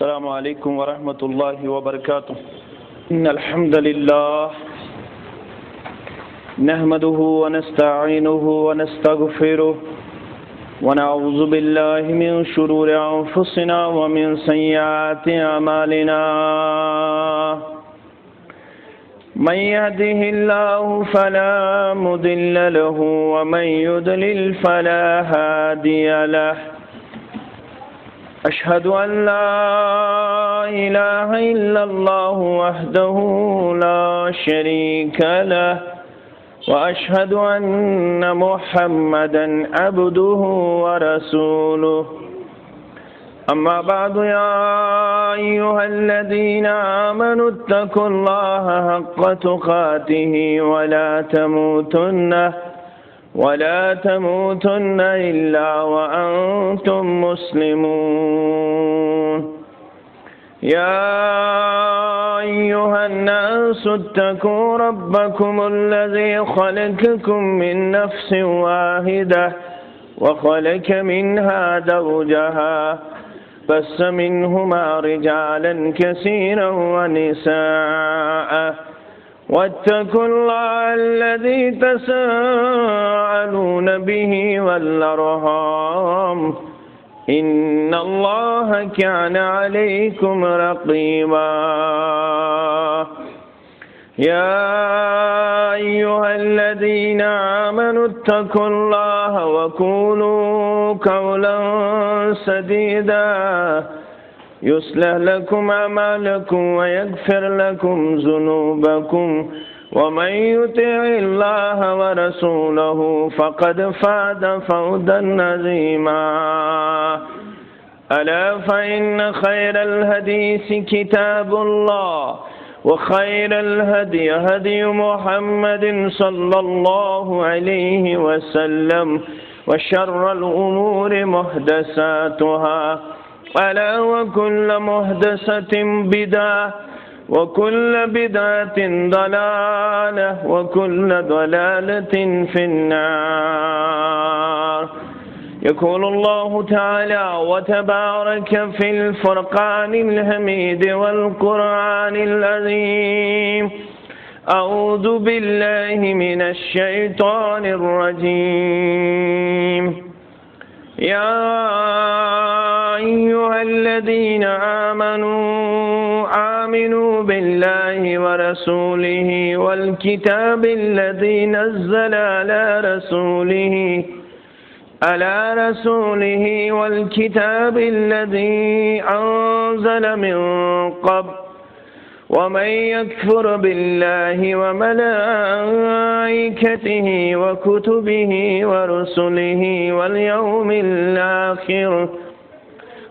السلام عليكم ورحمة الله وبركاته. إن الحمد لله نحمده ونستعينه ونستغفره ونعوذ بالله من شرور أنفسنا ومن سيئات أعمالنا. من يهده الله فلا مضل له ومن يضلل فلا هادي له. أشهد أن لا إله إلا الله وحده لا شريك له وأشهد أن محمدا عبده ورسوله. أما بعد يا أيها الذين آمنوا اتقوا الله حق تقاته ولا تموتن إلا وأنتم مسلمون. يا أيها الناس اتقوا ربكم الذي خلقكم من نفس واحدة وخلق منها زوجها بث منهما رجالا كثيرا ونساء واتقوا الله الذي تساءلون به والأرحام إن الله كان عليكم رقيبا. يا أيها الذين آمنوا اتقوا الله وقولوا قولا سديدا يصلح لكم أعمالكم ويغفر لكم ذنوبكم ومن يطع الله ورسوله فقد فاز فوزا عظيما. ألا فإن خير الحديث كتاب الله وخير الهدي هدي محمد صلى الله عليه وسلم وشر الأمور محدثاتها ألا وكل محدثة بدعة وكل بدعة ضلالة وكل ضلالة في النار. يقول الله تعالى وتبارك في الفرقان الحميد والقرآن العظيم: أعوذ بالله من الشيطان الرجيم. يا أيها الذين آمنوا بالله ورسوله والكتاب الذي نزل على رسوله والكتاب الذي أنزل من قبل ومن يكفر بالله وملائكته وكتبه ورسله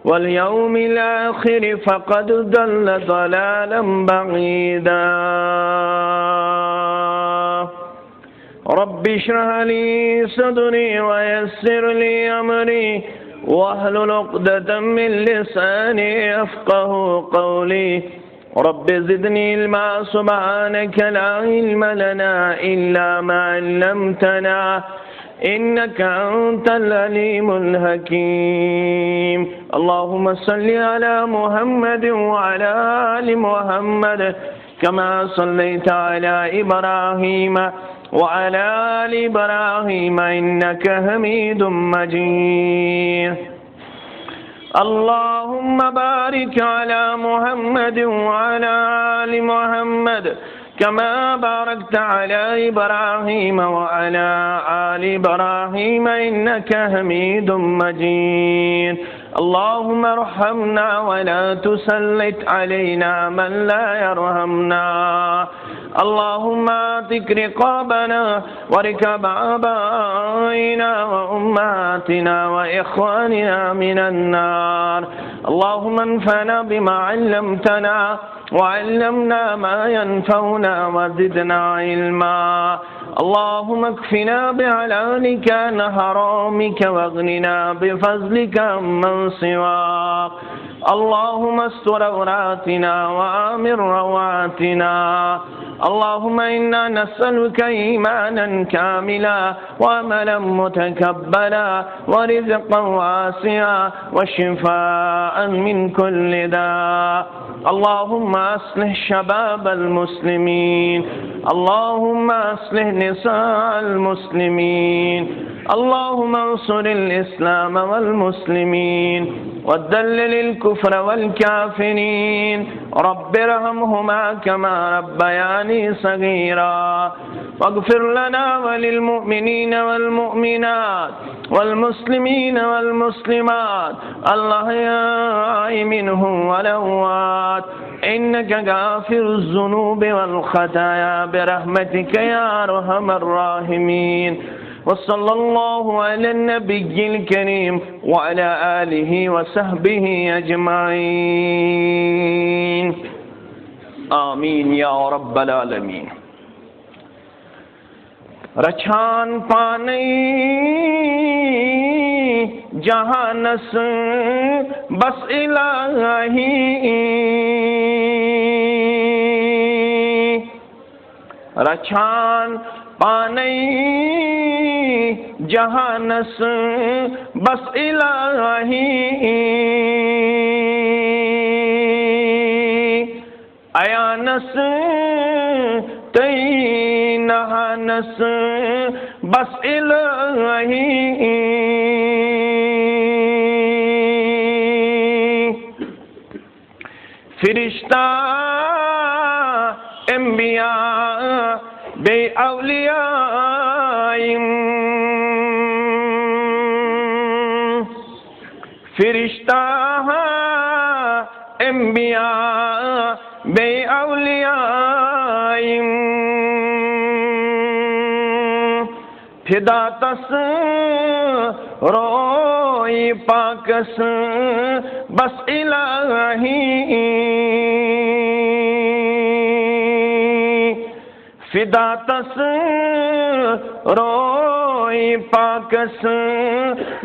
واليوم الآخر فقد ضل ضلالا بعيدا. رب اشرح لي صدري ويسر لي أمري واحلل عقدة من لساني يفقه قولي. رب زدني علما سبحانك لا علم لنا إلا ما علمتنا إنك أنت العليم الحكيم. اللهم صل على محمد وعلى آل محمد كما صليت على إبراهيم وعلى آل إبراهيم إنك حميد مجيد. اللهم بارك على محمد وعلى آل محمد كما باركت على إبراهيم وعلى آل إبراهيم إنك حميد مجيد. اللهم ارحمنا ولا تسلط علينا من لا يرحمنا. اللهم اعتق رقابنا وركاب آبائنا وأمهاتنا وإخواننا من النار. اللهم انفعنا بما علمتنا وعلمنا ما ينفعنا وزدنا علما. اللهم اكفنا بحلالك عن حرامك واغننا بفضلك عمن سواك. اللهم استر عوراتنا وآمن رواتنا اللهم إنا نسألك إيمانا كاملا وعملا متقبلا ورزقا واسعا وشفاء من كل داء اللهم أصلح شباب المسلمين اللهم أصلح نساء المسلمين اللهم انصر الإسلام والمسلمين وذلل الكفر والكافرين رب ارحمهما كما ربياني صغيرا واغفر لنا وللمؤمنين والمؤمنات والمسلمين والمسلمات الأحياء منهم والأموات إنك غافر الذنوب والخطايا برحمتك يا أرحم الراحمين وصلى الله على النبي الكريم وعلى آله وصحبه أجمعين آمين يا رب العالمين रछान पानी जहानस बस इलाही रछान पानी जहानस बस इलाही अयानस तई नहानस बस इलाही फिरिश्ता अंबिया बे औलिया फिरिश्ता अंबिया बे औलिया फिदातस रोई पाकस बस इलाही फिदातस रोई पाकस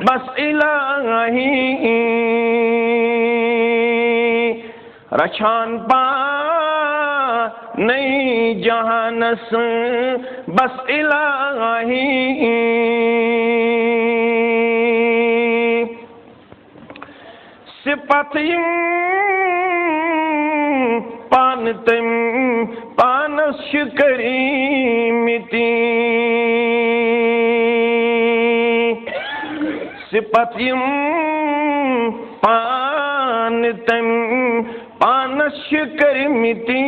बस इलाही रछान पा नई जहानस बस इलाही सिपतिम पानतम पानस करीमिति सिपतिम पानतम पानस करीमिति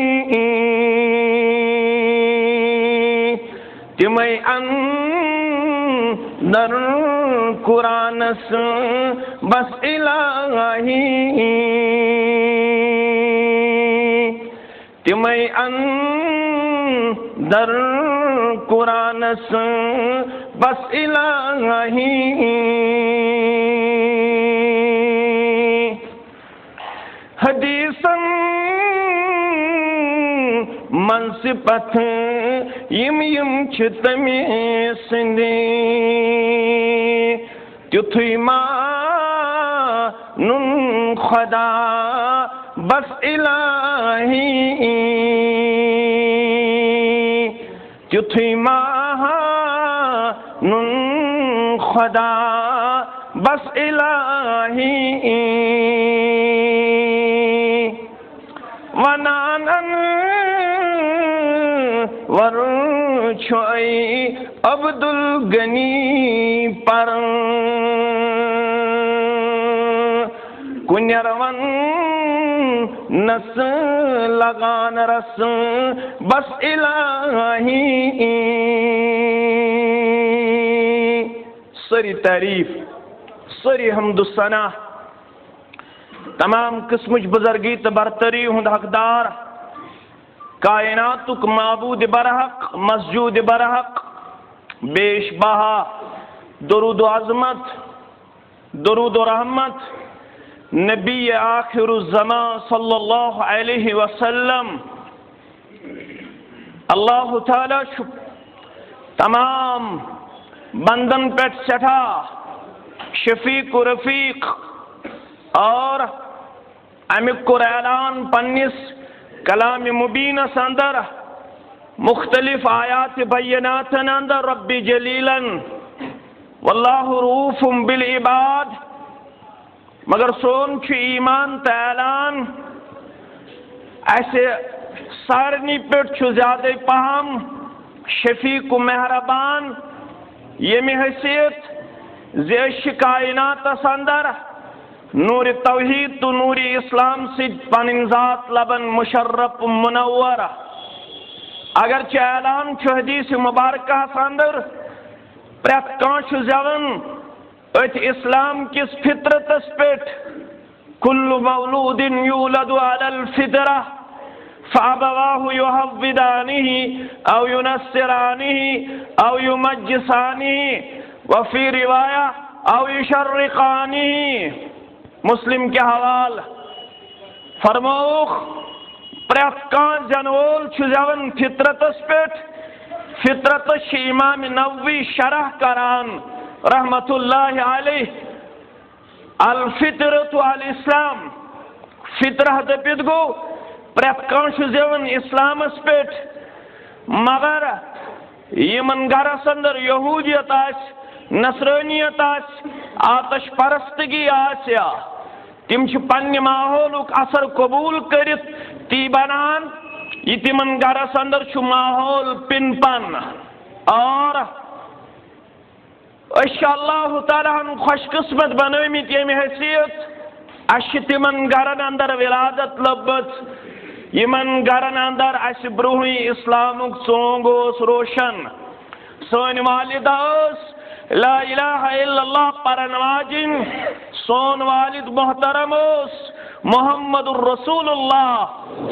तिमै अंदर कुरानस बस इलाही तिमै अंदर कुरानस बस इलाही हदीसन मनसिपथ यम यम तमे सिंदे त्युथुई मानुन खुदा बस इलाही त्युथुई मानुन खुदा बस इलाही वनानन वर छोई अब्दुल गनी पर कुन्यरवन नस लगान रस बस इलाही सरी तारीफ सरी हमदुसना तमाम किस्म बुजुर्गी तो बरतरी हुंद हकदार कायनातुक माबूद बरहक मस्जूद बरहक बेश बहा दरूद अज़मत दरूद रहमत नबी आखिरुज़्ज़मा सल्लल्लाहु अलैहि वसल्लम अल्लाह ताला तमाम बंदन पे सठा शफीक रफीक और अमिक कोर ऐलान पन्निस कलाम मुबीनस अंदर मुख्तलिफ आयात बय्यनातन अंदर रब्बी जलीलन वल्लाहु रऊफुम बिल इबाद। मगर सोन छु ईमान त ऐलान ऐसे सारनी पेट छु ज्यादा पहम शफीक मेहरबान यमि हैसियत जेश कायनात अंदर नूर तौहीद तो नूर इस्लाम से पन जात लबन मुशर्रफ मुनव्वर। अगर ऐलान छु हदीस मुबारक अंदर प्रत कां जवन अथ इस्लाम किस फितरतस पेट कुल्लु मौलूदिन यूलदु अलल फितरा फअबवाहु युहव्विदानिही औ युनस्सिरानिही औ युमज्जिसानिही व फी रिवाया औ युशर्रिकानिही। मुस्लिम के हवाल फरमौख प्रत कां जनवोल छु जवन फितरतस पेट फितरतस इमाम नववी शरह करान रहमतुल्लाहि अलैह अल फितरतु अल इस्लाम फितरह दपित गो प्रत कां छु जवन इस्लामस पेट। मगर यमन गरस अंदर यहूदियत आस नसरानियत आस आतश परस्तगी आस्या तिम छु पन्ने माहौलुक असर कबूल करित ती बनान ये तिमन गरस अंदर छु माहौल पिनपन। और अल्लाह ताला खुशकिस्मत बनमित यमि हैसियत अश तिमन गरन अंदर विलादत लब्बत यमन गरन अंदर अस ब्रूह इस्लामुक सोंग ओस रोशन सोन वालिदा ला इलाहा इल्लल्लाह परन वाजिन सोन वालिद मोहतरम मोहम्मदुर रसूलुल्लाह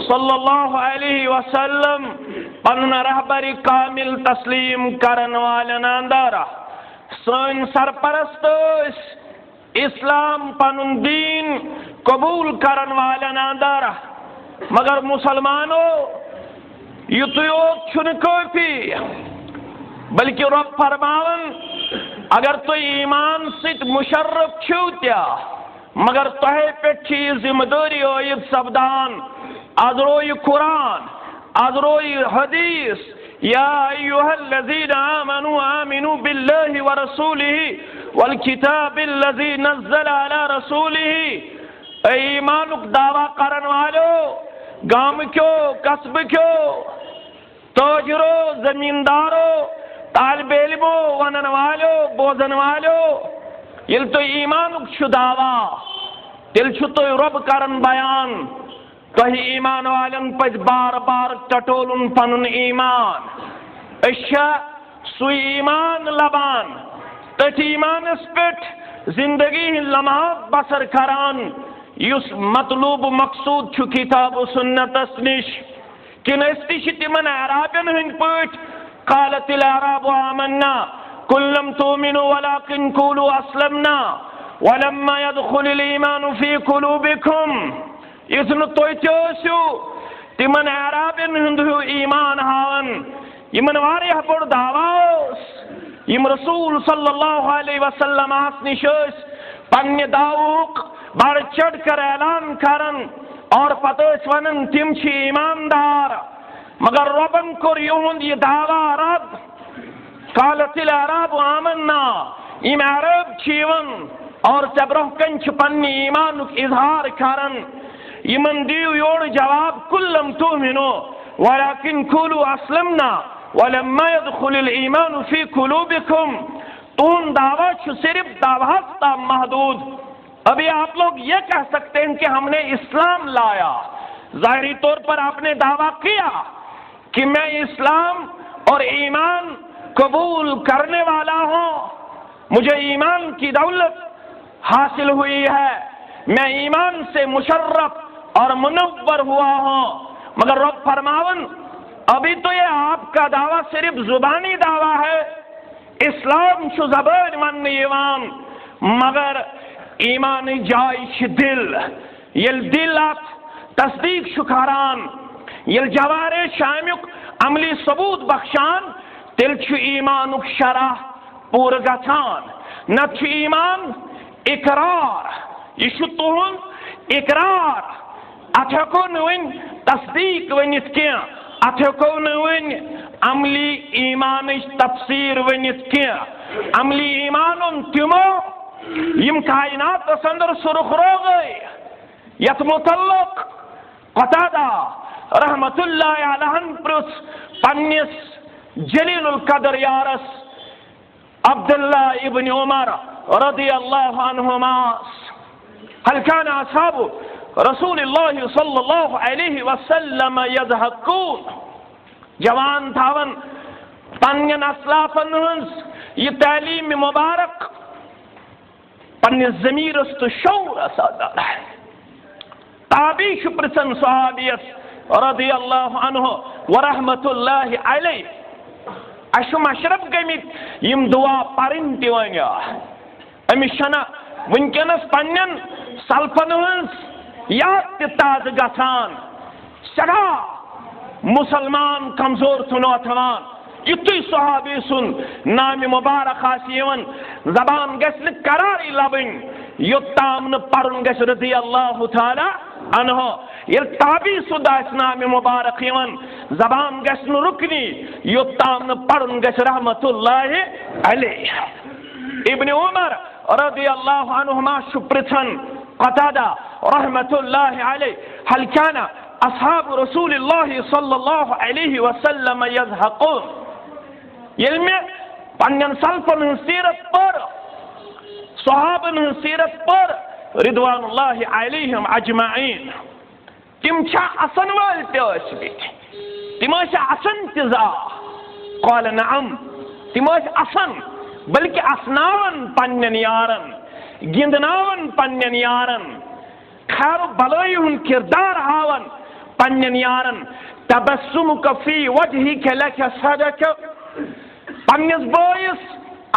सल्लल्लाहु अलैहि वसल्लम पन रहबरी कामिल तस्लीम करन वालन अंदर सोन सरपरस्त इस्लाम पनुन दीन कबूल करन वालन अंदर। मगर मुसलमानों युतयोग छुन काफी बल्कि रब फरमावन अगर तो ईमान सित मुशर्रफ छू त्या मगर तहे पे जिम्मेदारी ओयद सब्दान अजरोय कुरान अजरोय हदीस या अय्युहल्लज़ीना आमनू आमिनू बिल्लाहि व रसूलिही वल किताबिल्लज़ी नज़्ज़ल अला रसूलिही। ईमानुक दावा करन वालो गांव क्यों कस्ब क्यों ताजरो जमींदारो तालिबे इल्मो वनन वालो बोजन वालो ये तो ईमानुक छु दावा तिल छु तो रब करन बयान तो ईमान वालन पज बार बार टटोलुन पनुन ईमान अशा सु ईमान लबान तथ ईमानस पेट जिंदगी लम्हा बसर करान युस मतलूब मकसूद छु किताब सुन्नतस निश किनस्ति तिमन अराबन हंद पट कालतिल अराबु आमन्ना कुल्लम तुमिनु वलाकिन कुलू अस्लमना वलम्मा यदखुलिल ईमानु फी कुलूबिकुम। इसनु तोयचो तिमन अराबन हंद ईमान हावन यमन वारिया बड़ दावास यम रसूल सल्लल्लाहु अलैहि वसल्लम आसनिशस पन्ने दावुक बढ़ चढ़ कर ऐलान करन और पतोस वनन तिम छी ईमानदार। मगर रबन को यूं ये दावा रब कालतिल अराब आमन्ना इम अरब छीवन और जबरह कंच पन्नी ईमानुक इजहार करन यमन दियो योड़ जवाब कुल्लम तुमिनो वलाकिन कुलू अस्लमना वलम्मा यदखुलिल ईमानु फी कुलूबिकुम। तुम दावा सिर्फ दावा महदूद। अभी आप लोग ये कह सकते हैं कि हमने इस्लाम लाया, जाहिरी तौर पर आपने दावा किया कि मैं इस्लाम और ईमान कबूल करने वाला हूं, मुझे ईमान की दौलत हासिल हुई है, मैं ईमान से मुशर्रफ और मुनव्वर हुआ हूं। मगर रब फरमावन अभी तो ये आपका दावा सिर्फ जुबानी दावा है, इस्लाम शु ज़बान मन ईमान मगर ईमान जायश दिल यल दिलात तस्दीक शुकारान यल जवारे शामिक अमली सबूत बख्शान तिल छु ईमानुक शरह पूर गछान न छु ईमान इकरार यशु तुहुन इकरार अत हेको न वन तस्दीक वनित क्या, अत हेको न वन अमली ईमान तफसीर वनित क्या। अमली ईमान तिमो यम कायनात अंदर सुरख रोगय यथ मुतल्लक क़तादा रहमतुल्लाह अलैहि प्रुस पन्निस जलीलुल कदर यारस अब्दुल्लाह इब्न उमर रदियल्लाहु अन्हुमा हल कान असहाबु रसूलिल्लाह सल्लल्लाहु अलैहि वसल्लम यज़हकून। जवान थावन पन्नन असलाफन हंस ये तालीम मुबारक पन्ने ज़मीरस तो शौर असादार है। ताबी शुप्रसन सहाबियस रदियल्लाहु अन्हु व रहमतुल्लाहि अलैहि अशु मशरफ गमित यम दुआ परिन तिवन्या अमिस छना वुनकनस पन्नन सल्फन हंस याद ताज गसान सदा मुसलमान कमजोर सुनो थवान युतुई सहाबी सुन नाम मुबारक आसियवन जबान गस्न करारी लबन युत्ताम न परन गस रदियल्लाहु ताला अन्हो ये ताबी सुदास नाम मुबारक यवन जबान गस्न रुकनी युत्ताम न परन गस रहमतुल्लाहि अलैहि। इब्न उमर रदियल्लाहु अन्हुमा शुप्रथन क़तादा रहमतुल्लाहि अलैहि हल काना अस्हाब रसूलिल्लाह सल्लल्लाहु अलैहि वसल्लम यज़हकून। ये में पन्नन सल्फन सीरत पर सहाबन सीरत पर रिदवानुल्लाहि अलैहिम अजमाइन तिम छा असन वाल ते तिम असन तिजा क़ाल नअम तिम असन बल्कि असनावन पन्नन यारन गिंदनावन पन्नन यारन खैर भलाई हुन किरदार हावन पन्नन यारन तबस्सुमुक फी वजहिक लक सदक पन्निस बोयस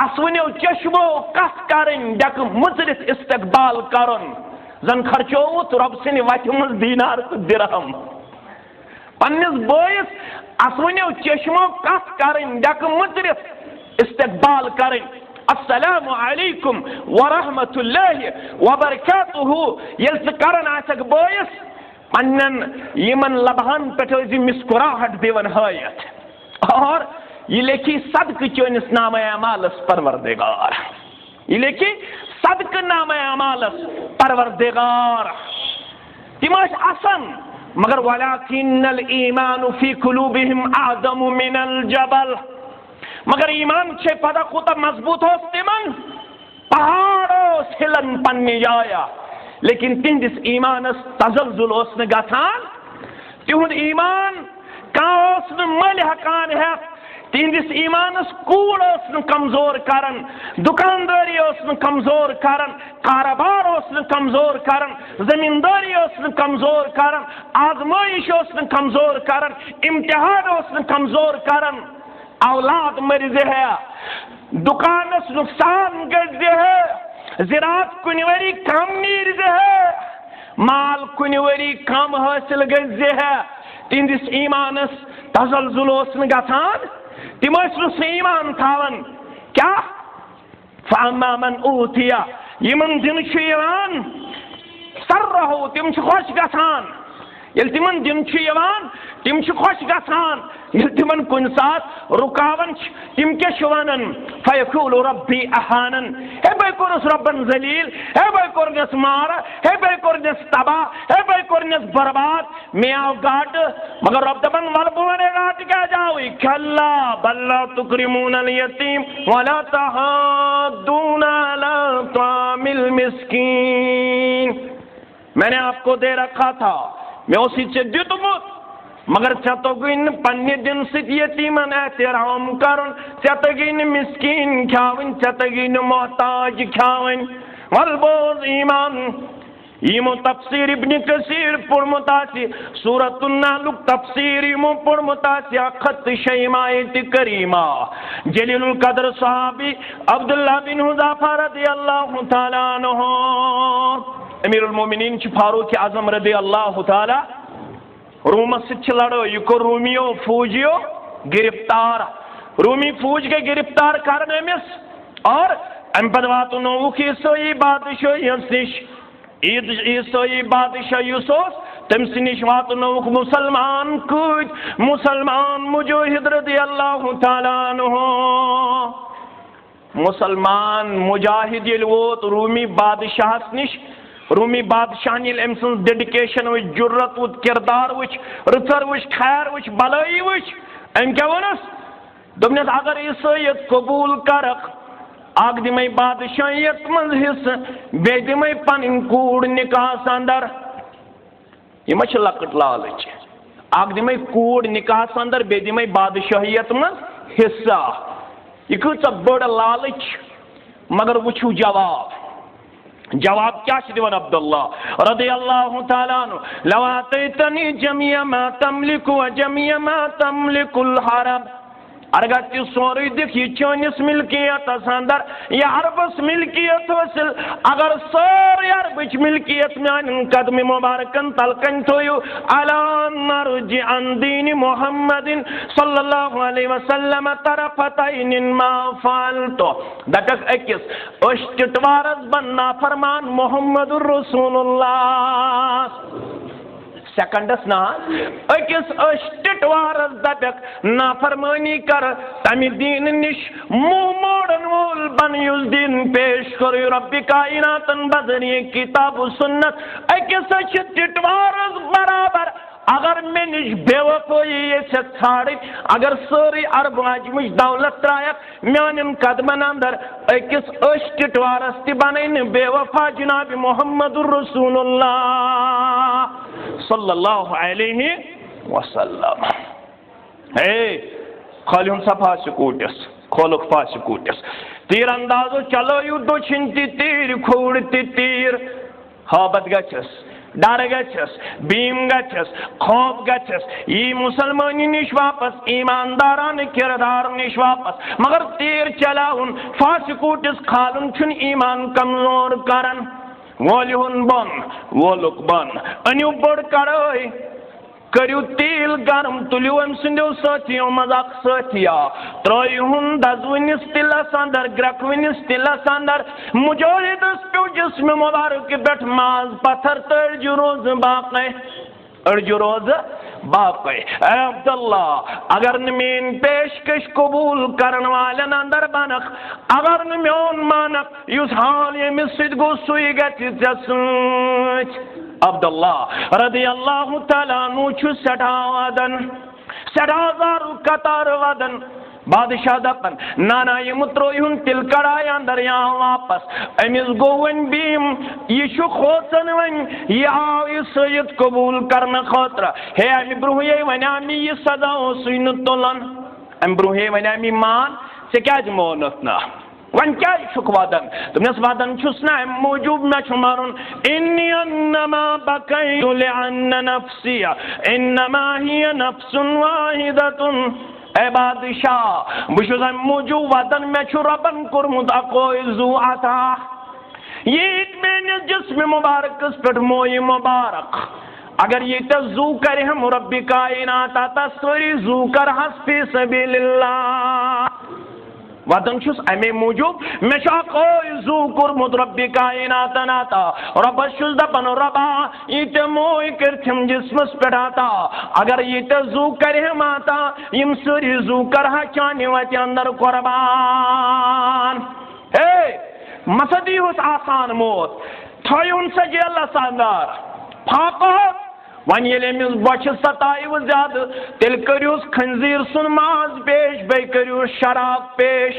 असवनो चश्मो कस करन डक मुजरित इस्तकबाल करन जन खर्चोत रब सिन वत मज दीनार तो दिरहम। पन्निस बोयस असवनो चश्मो कस करन डक मुजरित इस्तकबाल करन अस्सलामु अलैकुम व रहमतुल्लाहि व बरकातुहु यल्स करन आसक बोयस पन्नन यमन लबहन पे मुस्कुराहट दिवन हयत और ये लेखी सदक चोनिस नाम अमालस परवरदिगार ये लेखी सदक नाम अमालस परवरदिगार तिमस असन मगर वलाकिन्नल ईमान फी कुलूबिहिम आदमु मिनल जबल मगर ईमान छे पदा खुद मजबूत हो तिमन पहाड़ो सिलन पन्ने जाया लेकिन तिंदिस ईमानस तजल्जुल ओसन गसान तिहुद ईमान का ओसन मल हकान है तिंदिस ईमानस कूड़ ओसन कमजोर करन दुकानदारी ओसन कमजोर करन कारोबार ओसन कमजोर करन जमींदारी ओसन कमजोर करन आजमाइश ओसन कमजोर करन इम्तिहान ओसन कमजोर करन औलाद मरिज है दुकानस नुकसान गज है ज़रात कुनवरी कम नीरज है माल कुनवरी कम हासिल गज है तिंदिस ईमानस तजल्जुल ओसन गसान तिमस ईमान थावन क्या फअम्मा मन ऊतिया यमन दिन यवान सर्रहु तिम खुश गसान यल तिमन दिन तिम खुश गसान यल तिमन कुन सात रुकावन तिम क्या वनन फयकूलु रब्बी अहानन हे बे कोरस रब्बन जलील हे बे कोरनस मार हे बे कोरनस तबा हे बे कोरनस बर्बाद मैं आव गाट मगर रब दबन वल बोने गाट क्या जाओ कल्ला बल्ला तुकरिमुनल यतीम वला तहादूना ला तामिल मिस्कीन। मैंने आपको दे रखा था मैं उसी से दे दूंगा मगर चतोगिन पन्ने दिन से यतीमन एहतराम करन चतगिन मिस्कीन खावन चतगिन मोहताज खावन वलबोज ईमान यमो तफसीर इब्न कसीर पुरमुतासी सूरतुन नाल तफसीर यमो पुरमुतासी खत शैमायत करीमा जलीलुल कदर सहाबी अब्दुल्लाह बिन हुज़ाफा रदियल्लाहु ताला अन्हु अमीरुल मोमिनीन फारूक आजम रदियल्लाहु ताला रूमस से लड़ो यह को रूमियो फौजियो गिरफ्तार रूमी फौज के गिरफ्तार करने में और अम्पदवातु नौ की सोई बादशाह यंसिश ईद सोई बादशाह यूसुफ तम्स निश वातनौक मुसलमान कूद मुसलमान मुजाहिद रदियल्लाहु ताला अन्हु मुसलमान मुजाहिद ये वोत रूमी बादशाह निश रूमी बादशाह अम सं डेडिकेशन वुच जुर्रत वुच किरदार वुच रुतर वुच खैर वुच भलाई वुच अम क्या वनस दोपनस अगर ईसाइत कबूल करक आग दिमे बादशाहियत मज हिस्स बे दिमे पन कूड़ निकाह अंदर यह लकट लालच आग दिमे कूड़ निकाह अंदर बे दिमे बादशाहियत मज हिस्सा यह कूचा बड़ लालच मगर वुचु जवाब क्या दिवन अब्दुल्ला रदियल्लाहु ताला अन्हु लव आतैतनी जमिया मा तमलिकु व जमिया मा तमलिकुल हरम अगर तु सोरे दिख यह चनिस मिल्कियत अंदर यह अरबस मिल्कियत हसिल अगर सारे अरबच मिल्कियत मान कदम मुबारकन तलकन थो अला नरजि अन दीन मुहम्मदिन सल्लल्लाहु अलैहि वसल्लम तरफतैन मा फालतो दटक अकिस अष्टवारस बन नाफरमान मुहम्मदुर रसूलुल्लाह सेकंडस ना अकिस अष्टवारस दटक नाफरमानी कर तमि दीन निश मुंह मोड़न वोल बन युस दीन पेश कर रब्बि कायनातन बजरिए किताब सुन्नत अकिस अष्टवारस बराबर अगर मे निश बेवफाई छाड़ अगर सारी अरब अजम दौलत त्रायक मान कदमन अंदर अकिस अष्टवारस तन बेवफा जनाब मुहम्मदुर रसूलुल्लाह सल्लल्लाहु अलैहि वसल्लम खोलुन सा फासिकूटिस खोलुक फासिकूटिस तीर अंदाजो चलो यु दोछिन तीर खोड़ तीर हाबत गछस डर गछस बीम गछस खौफ गछस यी मुसलमानी निश वापस ईमानदारान किरदार निश वापस मगर तीर चलाउन फासिकूटिस खालुन छुन ईमान कमजोर करन वोलुन बन वोलुक बन अनु बड़ कड़ाई करू तेल गरम तुलु अम सो साथियों मजाक साथिया त्रुन दजवनिस तिलस अंदर ग्रकवनिस तिलस अंदर मुजाहिदस पे जिस्म मुबारक पे माज पत्थर तर्जु रोज बाक़ी अर्जु रोज बाक़ी अब्दुल्ला अगर न मेन पेशकश कबूल करन वालन अंदर बनक अगर न मोन मानक युस हाल यमिस सिद गो सुई गछ अब्दुल्ला रदियल्लाहु ताला अन्हु छु सठावदन सठाजारु कतार वदन बादशाह दपन नाना यम त्रोयुन तिल कड़ाई अंदर यहाँ वापस अमिस गो वन बीम यह खोचन वन यह आव ईसाइत कबूल करने खतर हे अमि ब्रुहे वनामि यह सदा सुन तुलन अमि ब्रुहे वनामि मान से क्या मोनत ना वन क्या छुक वदन तुमस वदन छुस ना मौजूब मे छु मारुन इन्नी अन्नमा बकैतु लिअन्न नफ्सी इन्नमा हिय नफ्सुन वाहिदतुन ए बादशाह बुशुस मौजूब वदन मे छु रबन कुरमुत अकोय जू अता ये मेन जिस्म मुबारक पे मोय मुबारक अगर ये जू करे हम रब्बि कायनात आता सारी जू कर हस फी सबीलिल्लाह वदन छुस अमे मूजूब मे जू कोर्मुत रब्बि कायनात नाता रब्बस छुस दपन रबा ये मोय करथिम जिस्मस पे आता अगर ये जू करे हम आता यम सारी जू कर चाने वत अंदर कुर्बान हे मसदी हुस आसान मौत थयुन सा जेलस अंदर फाकत वन यमिस बच सताव ज्यादा तेल करूस खंजीर सुन माज पेश बे करूस शराब पेश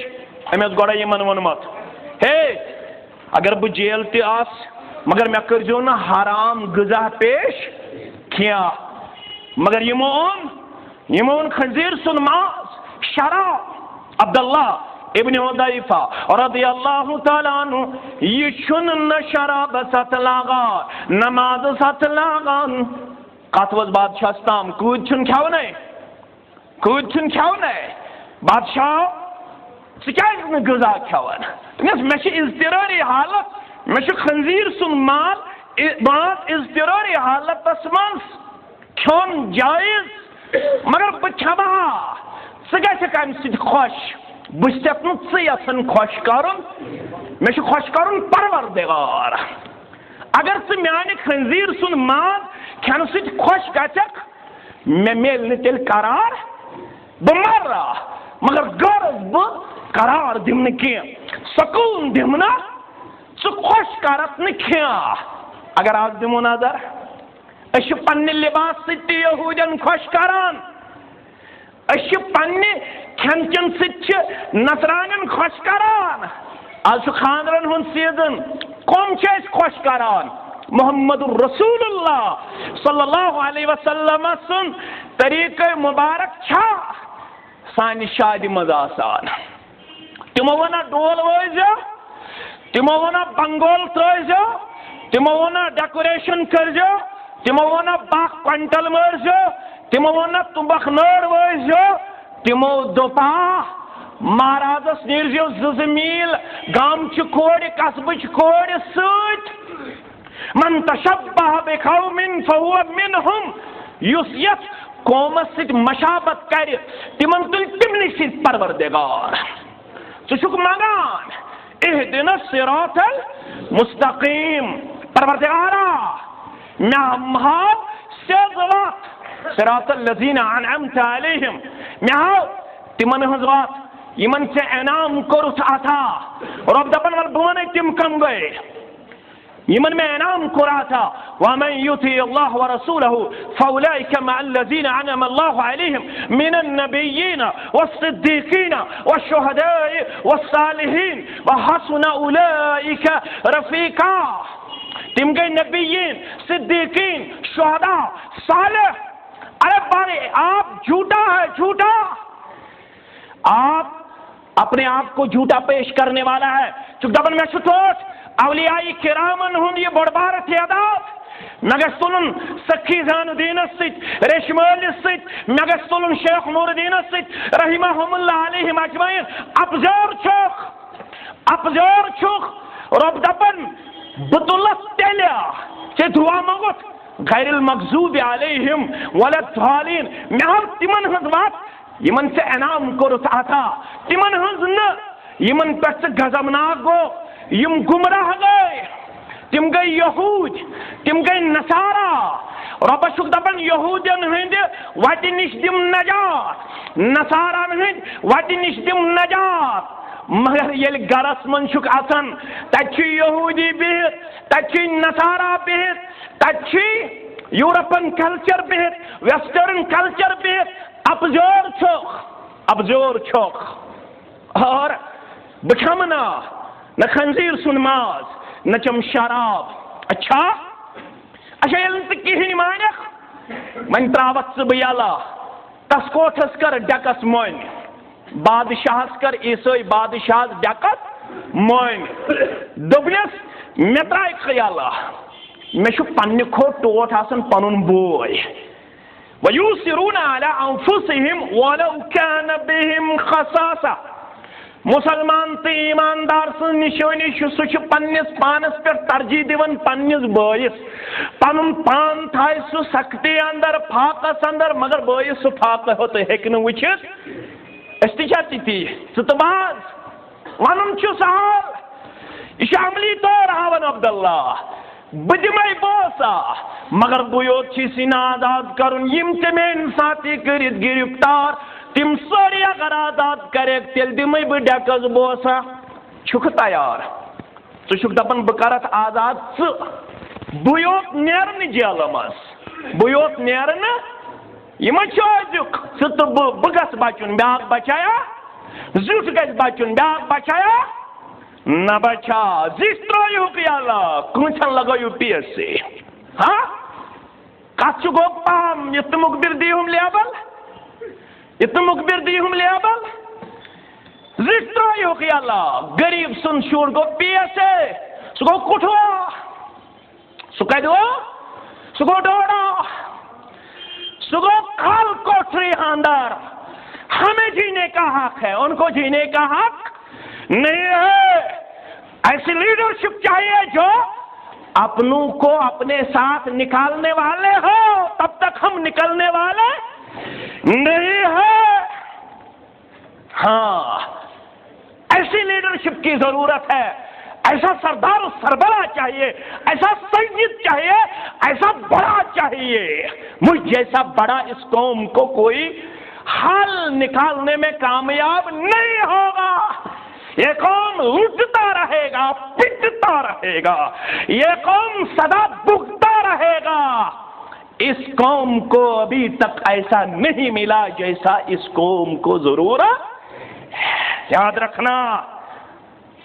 अमिस गोड़ा यमन वोनमत हे अगर बह जेल तस मगर मे करजो न हराम गजा पेश क्या मगर यमोन खंजीर सुन माज शराब अब्दुल्ला इब्न हुदैफा रदियल्लाहु ताला अन्हु यह न शराब सत लागा नमाज सत लागान कत वज बादशाह ताम कूद खेवन बादशाह क्या गजा खेवन मे इजतरारी हालत मे खंजीर सुन माल इजतरारी हालत मज खोन जायज मगर बह खा गम खुश बह खुश कर मे खुश कर परवरदिगार अगर स म्यान खंजीर सुन माज खेन सत खुश गचक मे मिल तेल करार बह मर्रा मगर गरज बह करार दिम कह सकून दिम ना सह खुश करत न अगर आज दिमो नजर पन्ने लिबास सत यहूदन खुश करान पन्ने खेन चन सत नसरान खुश करान आज खानरन हुन सीजन कौन खुश करान मोहम्मद रसूलुल्लाह सल्लल्लाहु अलैहि वसल्लम सुन तरीक़ मुबारक छा सानि शादी मज आसान तिमो वना डोल वजो तिमो वना बंगोल त्रो तिमो वना डेकोरेशन करजो तिमो वना बाख क्विंटल मरजो तिमो वना तुबख नड़ वजो तिमो दोपा महाराजस नीरजो ज़मील गाम कोड़ कस्बच कोड़ सत मन तशब्बह बिक़ौमिन फहुव मिनहुम युस यथ कौमस सत मशाबत कर तिमन तुल तिमनि सत परवरदिगार ज़ुक मंगान इहदिना सिरातल मुस्तकीम परवरदिगारा मे हाव सेज वत सिरातल लज़ीना अनअमत अलैहिम मे हाव तिमन हज़ वत यमन से इनाम कोरुथ आता रब दपन वल बवन तिम कम गए यमन में इनाम कोरा था वमन युति अल्लाह व रसूलहु फउलाइका मअल्लज़ीना अनअम अल्लाहु अलैहिम मिनन नबिय्यीन वस्सिद्दीक़ीन वश्शुहदाኢ वस्सालिहीन व हसुन उलाइका रफ़ीक़ा तिम गए नबिय्यीन सिद्दीक़ीन शुहदा सालिह। अरे बारे आप झूठा है झूठा आप अपने आप को झूठा पेश करने वाला है चुकदबन में सुतोट अवलियाई किरामन हुन ये बड़बार त्यादात मगस्तुलन सखी जानुद्दीन सित रेशमल सित मगस्तुलन शेख नूरुद्दीन सित रहिमहुमुल्लाह अलैहिम अजमईन अपजोर छुख रब दपन बतुलस तेल्या से दुआ मंगत गैरिल मगज़ूबि अलैहिम वलद्दालीन मे तिमन हज बात यमन से इनाम कोरुत आता तिमन हज न यमन पे गजबनाक गो यम गुमराह गए तिम गई यहूद तिम गई नसारा रब शुक दपन यहूदन हंद वट निश दिम नजात नसारन हंद वट निश दिम नजात मगर ये गरस मन शुक आसन तच यहूदी बिहित तच नसारा बिहित तच यूरोपन कल्चर बिहित वेस्टर्न कल्चर बिहित अपजोर छोक और बखमना न खंजीर सुन माज न चम शराब अच्छा कहीं मानक मन त्रावत बयाला तस कोठस कर डकस मोन बादशाहस कर ईसोई बादशाह डकस मोन दोबनस मे त्राय खयाला मे पन्ने खो टोट आसन पनुन बोय वयूसिरूना अला अंफुसिहिम वलौ कान बिहिम खसासा मुसलमान तो ईमानदार सन निशानी सह पन्निस पानस पे तरजीह दिवन पन्निस बयस पनुन पान थाय सह सख्ती अंदर फाकस अंदर मगर बयस सह फाक हो तो हेक न वुचित ती सतबाज वनुन सहल यह अमली तौर हावन अब्दुल्ला बदिमय बोसा मगर बुयोत आजाद करुन यम ते मेन साथी कर गिरफ्तार तिम सारी अगर आजाद करे तेल दिमे बह डकस बोसा छुक तैयार षुक दपन बह करत आजाद बुयोत नेरन जेल मज बुयोत नेरन यम अजुक तो बह गस बचुन ब्याक बचाया जुट गस बचुन ब्याक बचाया न बचा जिस त्रोयुक याला कुछन लगो PSC हाँ कस गो पाम ये मुखबिर दीहुम लेबल ये मुखबिर दीहुम लेबल जिस त्रोयुक याला गरीब सुन शूर गो PSA सो गो कुठो सो कह दो सो गो डोड़ा सो गो काल कोठरी अंदर हमें जीने का हक है उनको जीने का हक नहीं है। ऐसी लीडरशिप चाहिए जो अपनों को अपने साथ निकालने वाले हो तब तक हम निकलने वाले नहीं है। हाँ ऐसी लीडरशिप की जरूरत है ऐसा सरदार और सरबरा चाहिए, ऐसा सैयद चाहिए, ऐसा बड़ा चाहिए। मुझ जैसा बड़ा इस कौम को कोई हाल निकालने में कामयाब नहीं होगा। ये कौम लुटता रहेगा, पिटता रहेगा, ये कौम सदा भुगता रहेगा। इस कौम को अभी तक ऐसा नहीं मिला जैसा इस कौम को जरूरत है। याद रखना,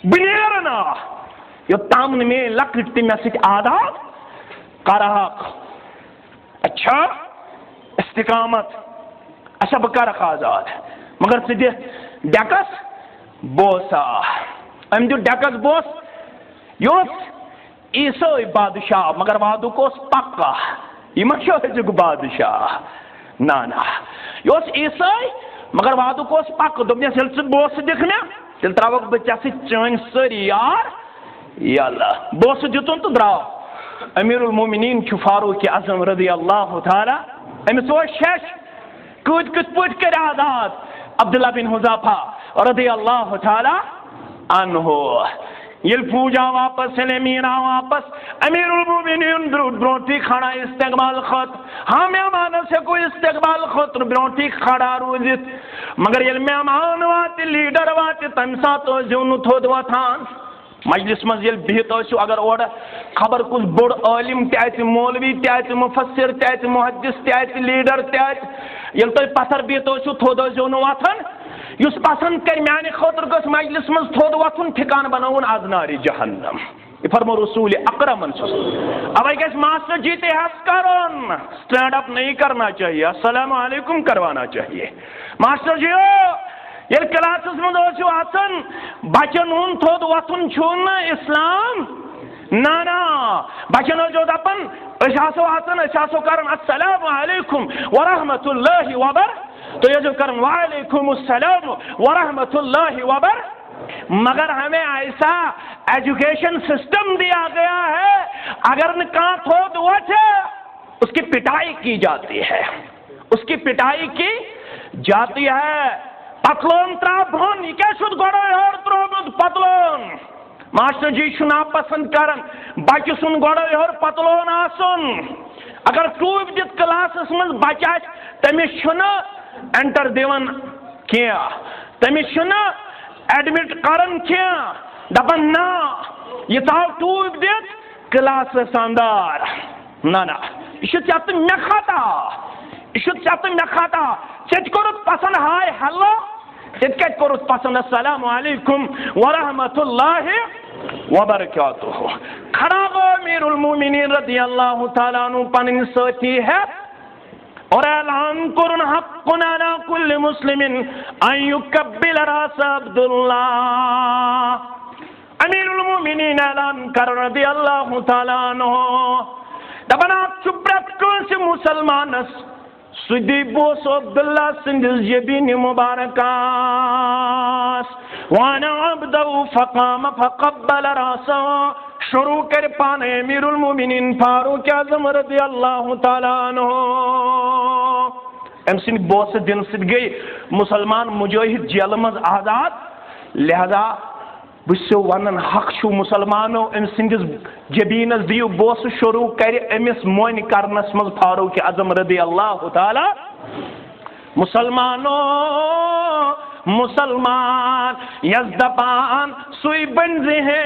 बिनेरना यो तामन में लकट में सिट आदाब करक अच्छा इस्तिकामत अच्छा बह करक आजाद मगर स डकस बोसा अम दि डकस बोस योस ईसोई बादशाह मगर वादुक पक्का यह अजुक बादशाह ना ना योस ईसोई मगर वादुक पक्का दोपस ये बोस दिख मे तेल त्रोक बह चन सारी यार यल्ला बोस दितुन तो द्राव। अमीरुल मोमिनीन फारूक आज़म रज़ी अल्लाह तआला अमिस शश कूद कत पट कर आजाद अब्दुल्ला बिन हुज़ाफा रज़ी अल्लाह तआला अन्हु ये पूजा वापस मीना वापस अमीरुल मोमिनीन ब्रोटी खड़ा इस्तेकबाल खत हाँ मेहमान से कोई इस्तेकबाल खत ब्रोटी खड़ा रोजित मगर ये मेहमान वात लीडर वात तम सात जुन थोद वथान मजलिस मज बिहत अगर और खबर कुछ बोड़ आलिम ते मौलवी ते मुफसर ते मुहद्दिस ते लीडर ते तुम पथर बिहत थोद वथन युस पसंद कर माने खतर गस मजलिस मज थोद वथुन ठिकान बनवन आज नारी जहन्नम फरमो रसूल अकरम अवे गस मास्टर जी ते हस करन स्टैंड अप नहीं करना चाहिए, अस्सलाम वालेकुम करवाना चाहिए। मास्टर जी ये क्लासस मन बचन हूं थोद वथुन छून इस्लाम ना ना बचन दपन कर अस्सलाम वालेकुम व रहमतुल्लाहि व बरकातहू तो ये कर वालेकुम अस्सलाम व रहमतुल्लाहि व बरकातहू। मगर हमें ऐसा एजुकेशन सिस्टम दिया गया है अगर न कहाँ थोद वठे उसकी पिटाई की जाती है, उसकी पिटाई की जाती है। पतलोन त्रा भन यह क्या गोड़ और त्रोमुत पतलोन मास्टर जी ना पसंद कर बच्चे सुन गोड़ और पतलोन आसन अगर टूब दित क्लासस मज बच्चा तमिस एंटर दिवन क्या तमिस एडमिट करन क्या दपन ना यह ताव टूब दित क्लासस अंदर ना ना यह मे खाता यह मे खाता चत कोरुत पसंद हाय हेलो चत कोरुत पसंद अस्सलाम वालेकुम व रहमतुल्लाहि व बरकातहू। खड़ा गो अमीरुल मोमिनीन रज़ी अल्लाह तआला अन्हु पन साथी है और ऐलान कुरन हक़्क़ुन अला कुल्लि मुस्लिमिन अन युकब्बिल रास अब्दुल्लाह। अमीरुल मोमिनीन ऐलान कर रज़ी अल्लाह तआला अन्हु दपन चुप मुसलमानस सुदी बोस अब्दुल्ला सिंदिस जबीन मुबारकास वाना अब्दहू फकाम फकब्बल रासा शुरू कर पाने अमीरुल मोमिनीन फारूक आज़म रज़ी अल्लाह तआला अन्हु अम सिंद बोस दिन सद गई मुसलमान मुजाहिद जेल मज आजाद लिहाजा बो वन हक मुसलमानो अम सिंदिस जबीनस दियो बोस शुरू कर अमिस मोन करनस मज फारूक आज़म रज़ी अल्लाह तआला। मुसलमानो मुसलमान यजदपान सुई बन रहे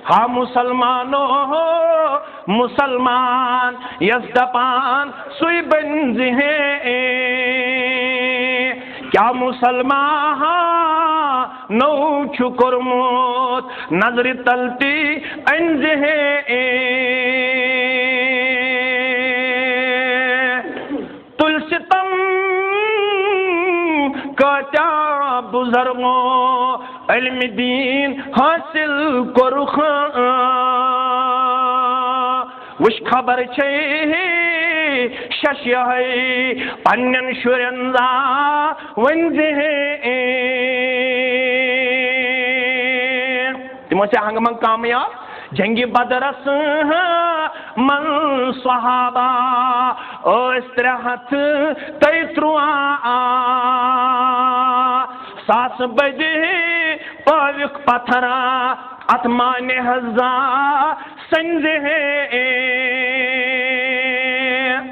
हाँ मुसलमानो मुसलमान यजदपान सुई बन रहे क्या मुसलमान नौ छुकुरमुत नजर तलती अंजहे तुलसितम कचा बुजुर्गो इल्म दीन हासिल करुख वश खबर छे शशय पन्न शुरंदा वंजे तिमो से हंगमंग कामयाब जंगी बदरस मन सहाबा इस्त्रहत तैत्रुआ सास बजे नाविक पथरा अतमाने हजा संजे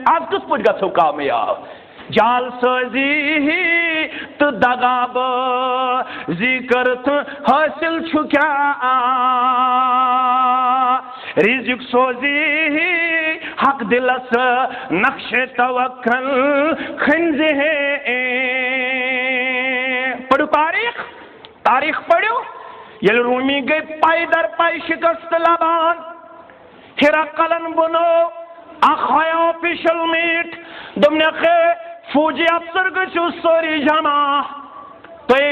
आज किस पट गो कामयाब जाल सजी तो दगाब जिक्र हासिल छु क्या रिजिक सोजी हक दिलस नक्शे तवक्कल खंजे पढ़ो तारीख पढ़ो ये रूमी गई पाई दर पाई शिकस्त लबान हिरकलन बनो अखाया ऑफिशियल मीट दुमने के फौजी अफसर गो सोरी जमा तो ये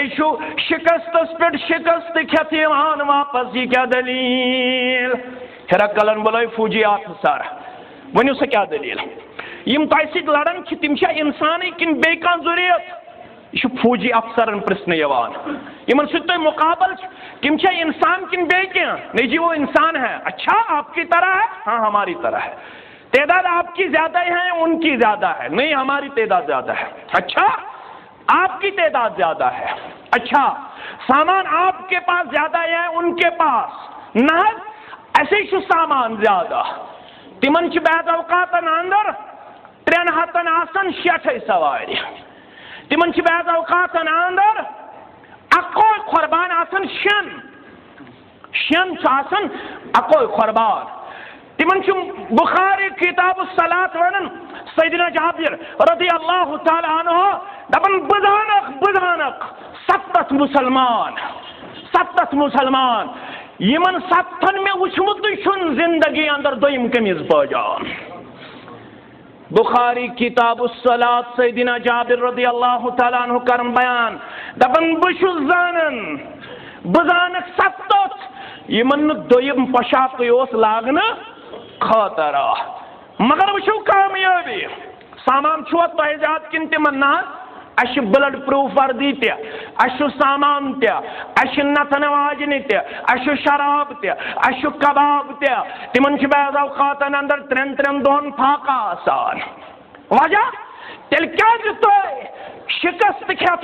शिकस्त पे शिकस्त खतिमान वापस ये क्या दलील हिरकलन बोलो फौजी अफसर वनो सा क्या दलील यम तह सत लड़न तम इंसान किन बे कह जरूरत यह फौजी अफसरन प्रश्न इन सत मुकाबल तम इंसान किन बे क्या नहीं जी वो इंसान है अच्छा आपकी तरह है हाँ हमारी तरह है तादाद आपकी ज्यादा है उनकी ज्यादा है नहीं हमारी तादाद ज्यादा है अच्छा आपकी तादाद ज्यादा है अच्छा सामान आपके पास ज्यादा है उनके पास न ऐसे सामान ज्यादा तिमन बैज अवकातन अंदर 3 हथन आसन 6 सवार तिमन बैज अवकातन अंदर अको कुर्बान आसन 6 अको कुर्बान तिमन बुखारी किताब सलात वन सैयदना जाबिर रज़ी अल्लाह तआला अन्हु दपन बजानक 7 मुसलमान यमन 7 में वुचमुत जिंदगी अंदर दोयम कमीज पजान बुखारी किताब सलात सैयदना जाबिर रज़ी अल्लाह तआला अन्हु करन बयान दपन बजानक 7 यमन दोयम पोशाक लागन खतर मगर वो कामयाबी सामान छुआ तह ज्यादा किन तिमन ना ब्लड प्रूफ वर्दी सामान नतन वाजन शराब कबाब तिमन बैज अवकातन अंदर 3 दोहन फाका आसान वजह तेल क्या तुह शिकस्त खत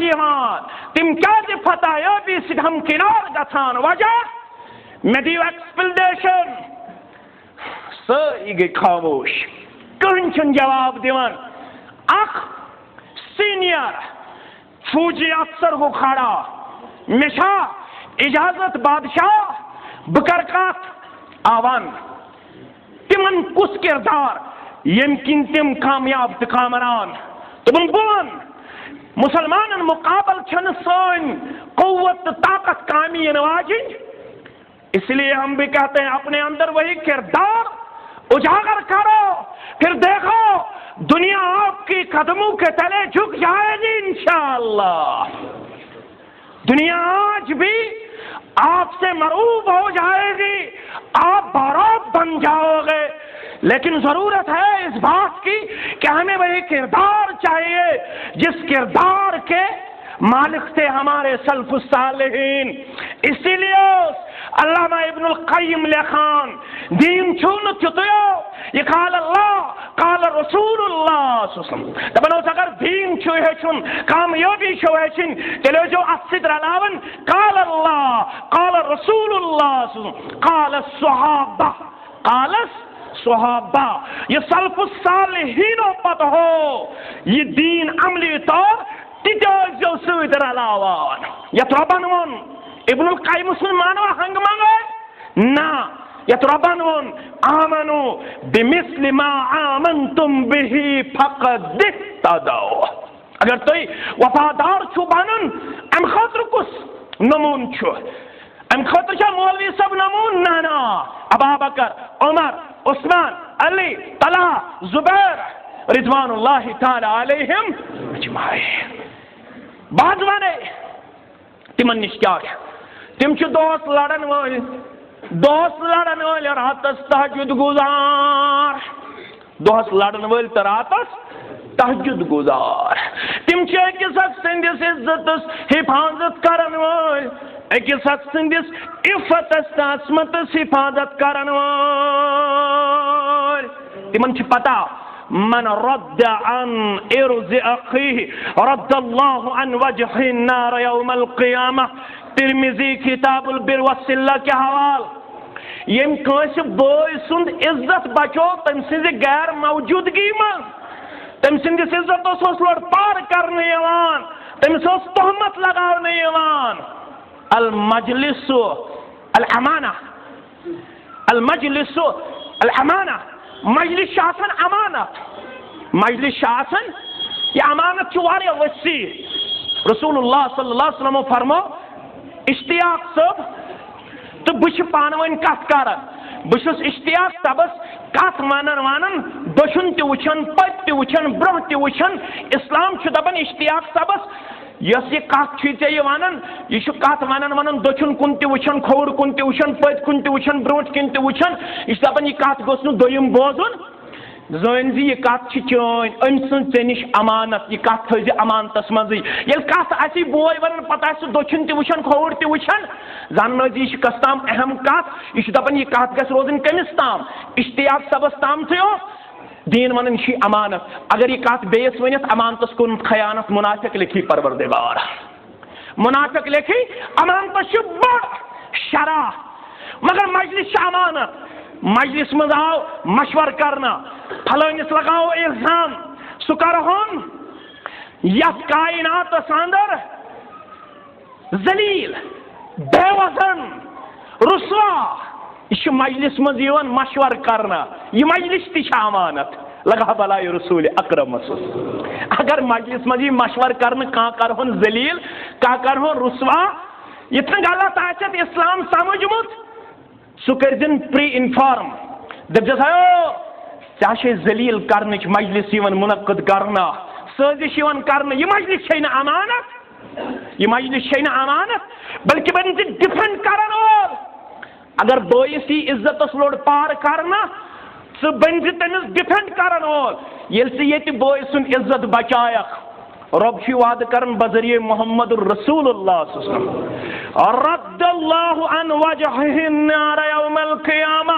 तिम क्या फतेहाबी सत हमकिनार गसान वजह मे दियो एक्सप्लेनेशन सारी गई खामोश कहीं जवाब दिवान सीनियर फौजी अफसर को खड़ा मिशा इजाजत बादशाह बकरकात आवान तिमन कुस किरदार यमकिन तिम कामयाब तो कामरान तुम बोन मुसलमान मुकाबल छन सन कुव्वत ताकत कामी नवाजिन इसलिए हम भी कहते हैं अपने अंदर वही किरदार उजागर करो फिर देखो दुनिया आपकी कदमों के तले झुक जाएगी इंशाअल्लाह दुनिया आज भी आपसे मरूब हो जाएगी आप बारात बन जाओगे लेकिन जरूरत है इस बात की कि हमें वही किरदार चाहिए जिस किरदार के मालिक थे हमारे सल्फुस सालिहीन इसीलिए अल्लामा इब्नुल क़य्यिम लेखान दीन छुन चुतयो ये काल अल्लाह काल रसूलुल्लाह तबन अगर दीन छु हेचुन कामयाबी छु हेचिन तेले जो अस्सिद रलावन काल अल्लाह काल रसूलुल्लाह काल सुहाबा ये सल्फुस सालिहीन पत हो ये दीन अमली तौर जो सुविधा रलावन यत रबन वन इब्नुल क़य्यिम मुसलमानो हंग मंगे ना यत रबन वन आमनु बिमिस्लि मा आमनतुम बिही फक़द इह्तदौ अगर तुई वफादार छु बनन अम खतर कुस नमून छु अम खतर छ मौलवी सब नमून ना अबू बकर उमर उस्मान अली तलहा जुबैर रिज़वानुल्लाहि तआला अलैहिम अजमाइन बाद वने तिमन निश क्या तिम दोस्त लड़न वल रातस तहज्जुद गुजार दोस्त लड़न वल तो रातस तहज्जुद गुजार तिम अकिस सदिस इज्जतस हिफाजत करन वल अकिस सदिस इफ्फतस तस्मतस हिफाजत करन वल तिमन पता मन रद्द अन इर्ज़ अख़ीह रद्द अल्लाहु अन वजहि अन्नार यौमल क़ियामह तिरमिजी किताबुल बिर वसिल्ला के हवाल यम कंस बोय सुंद इज्जत बचो तम सिंद गैर मौजूदगी मज तम सिंदिस इज्जत लोड़ पार करने यवान तमिस तहमत लगाने यवान अल मजलिसु अल अमाना अल मजलिसु अल अमाना मजलिस आसन अमानत मजलिस आसन ये अमानत वारिया वसी रसूलुल्लाह सल्लल्लाहु अलैहि वसल्लम फरमो इश्तियाक सब तो बुश पानवन कथ कर बुश इश्तियाक सबस कथ वानन वानन दशुन त वुचन पत त वुचन ब्रोह त वुचन इस्लाम छु दबन इश्तियाक सबस यस ये कथ छु ते वानन ये छु कथ वानन वानन दशुन कुन त वुचन खोर कुन त वुचन पत कुन त वुचन ब्रोह किन त वुचन इस दबन ये कथ गोस नु दोयम बोजुन जोन जी ये कथ छु चोन अम सुन चनिश अमानत ये कथ थज अमानतस मज ये कथ आसी बोय वन पता सु दशुन त वुचन खोर त वुचन जान जी कस्ताम अहम कथ यह दपान यह कथ गस रोजन कमिस ताम इश्तियाक सबस ताम थो दीन वन अमानत अगर यह कथ बेस वनित अमानतस कुन खयानत मुनाफिक लिखी परवरदिगार मुनाफिक लिखी अमानतस बड़ शरा मगर मजलिस अमानत मजलिस मज आव मशवर करना फलानिस लगाओ इल्जाम सु करहुन यथ कायनात अंदर जलील बेवजन रुसवा यह मजलिस मज मशवर करना यह मजलिस ती अमानत लगा भला रसूल अकरम अगर मजलिस मज मशवर करना कह करहुन जलील कह करहुन रुसवा यथ गलत आत इस्लाम समझमुत सु कर प्री इन्फॉर्म दपस चे जलील कर मजलिस मुनद करना साजिश कर यह मजलिस अमानत यह मजलिस अमानत बल्कि बन डिफेंड करन वोल अगर बोयस इज्जत लोड़ पार करना सह बन तमिस डिफेंड करन वोल ये बोय सुन इज्जत बचायक रब वाद कर बजरिए मोहम्मद रसूलुल्लाह रद्दल्लाहु अन वजहिहि नार यौमल क़ियामा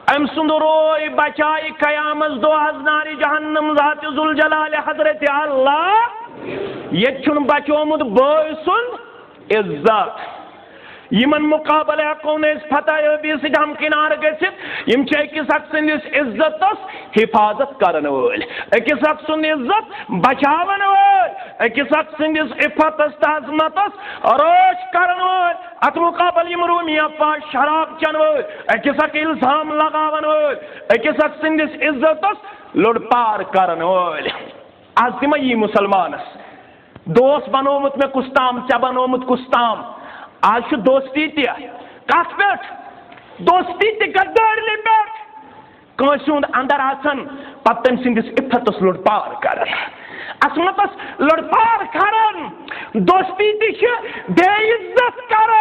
अम सुंद रोय बचाई कयामत दो नारी जहन्नम ज़ात जुल जलाल हजरत अल्लाह ये छुन बचोमुत बोय सुन इज्जत यमन मुकाबले कौन फतेह हम किनार गम अकिस अख सदिस इज्जतस हिफाजत करन वोल अकिस अख सुंद इज्जत बचावन वोल अकिस अख सदिस इफ्फतस तज़मतस रोश करन वोल अत मुकाबल यम रूमिया पास शराब चन वोल अकिस अख इल्जाम लगावन वोल अकिस अख सदिस इज्जतस लोड़ पार करन वोल आज तिम यी मुसलमानस दोस्त बनोमुत मे कुस्ताम चे बनोमुत कुस्ताम आज दोस्ती कत पे दोस्ती गद्दारी पे कंस अंदर आसन पत तम सिंदिस इफ्फतस लोड़ पार कर असमतस लोड़ पार कर दोस्ती बेइज्जत कर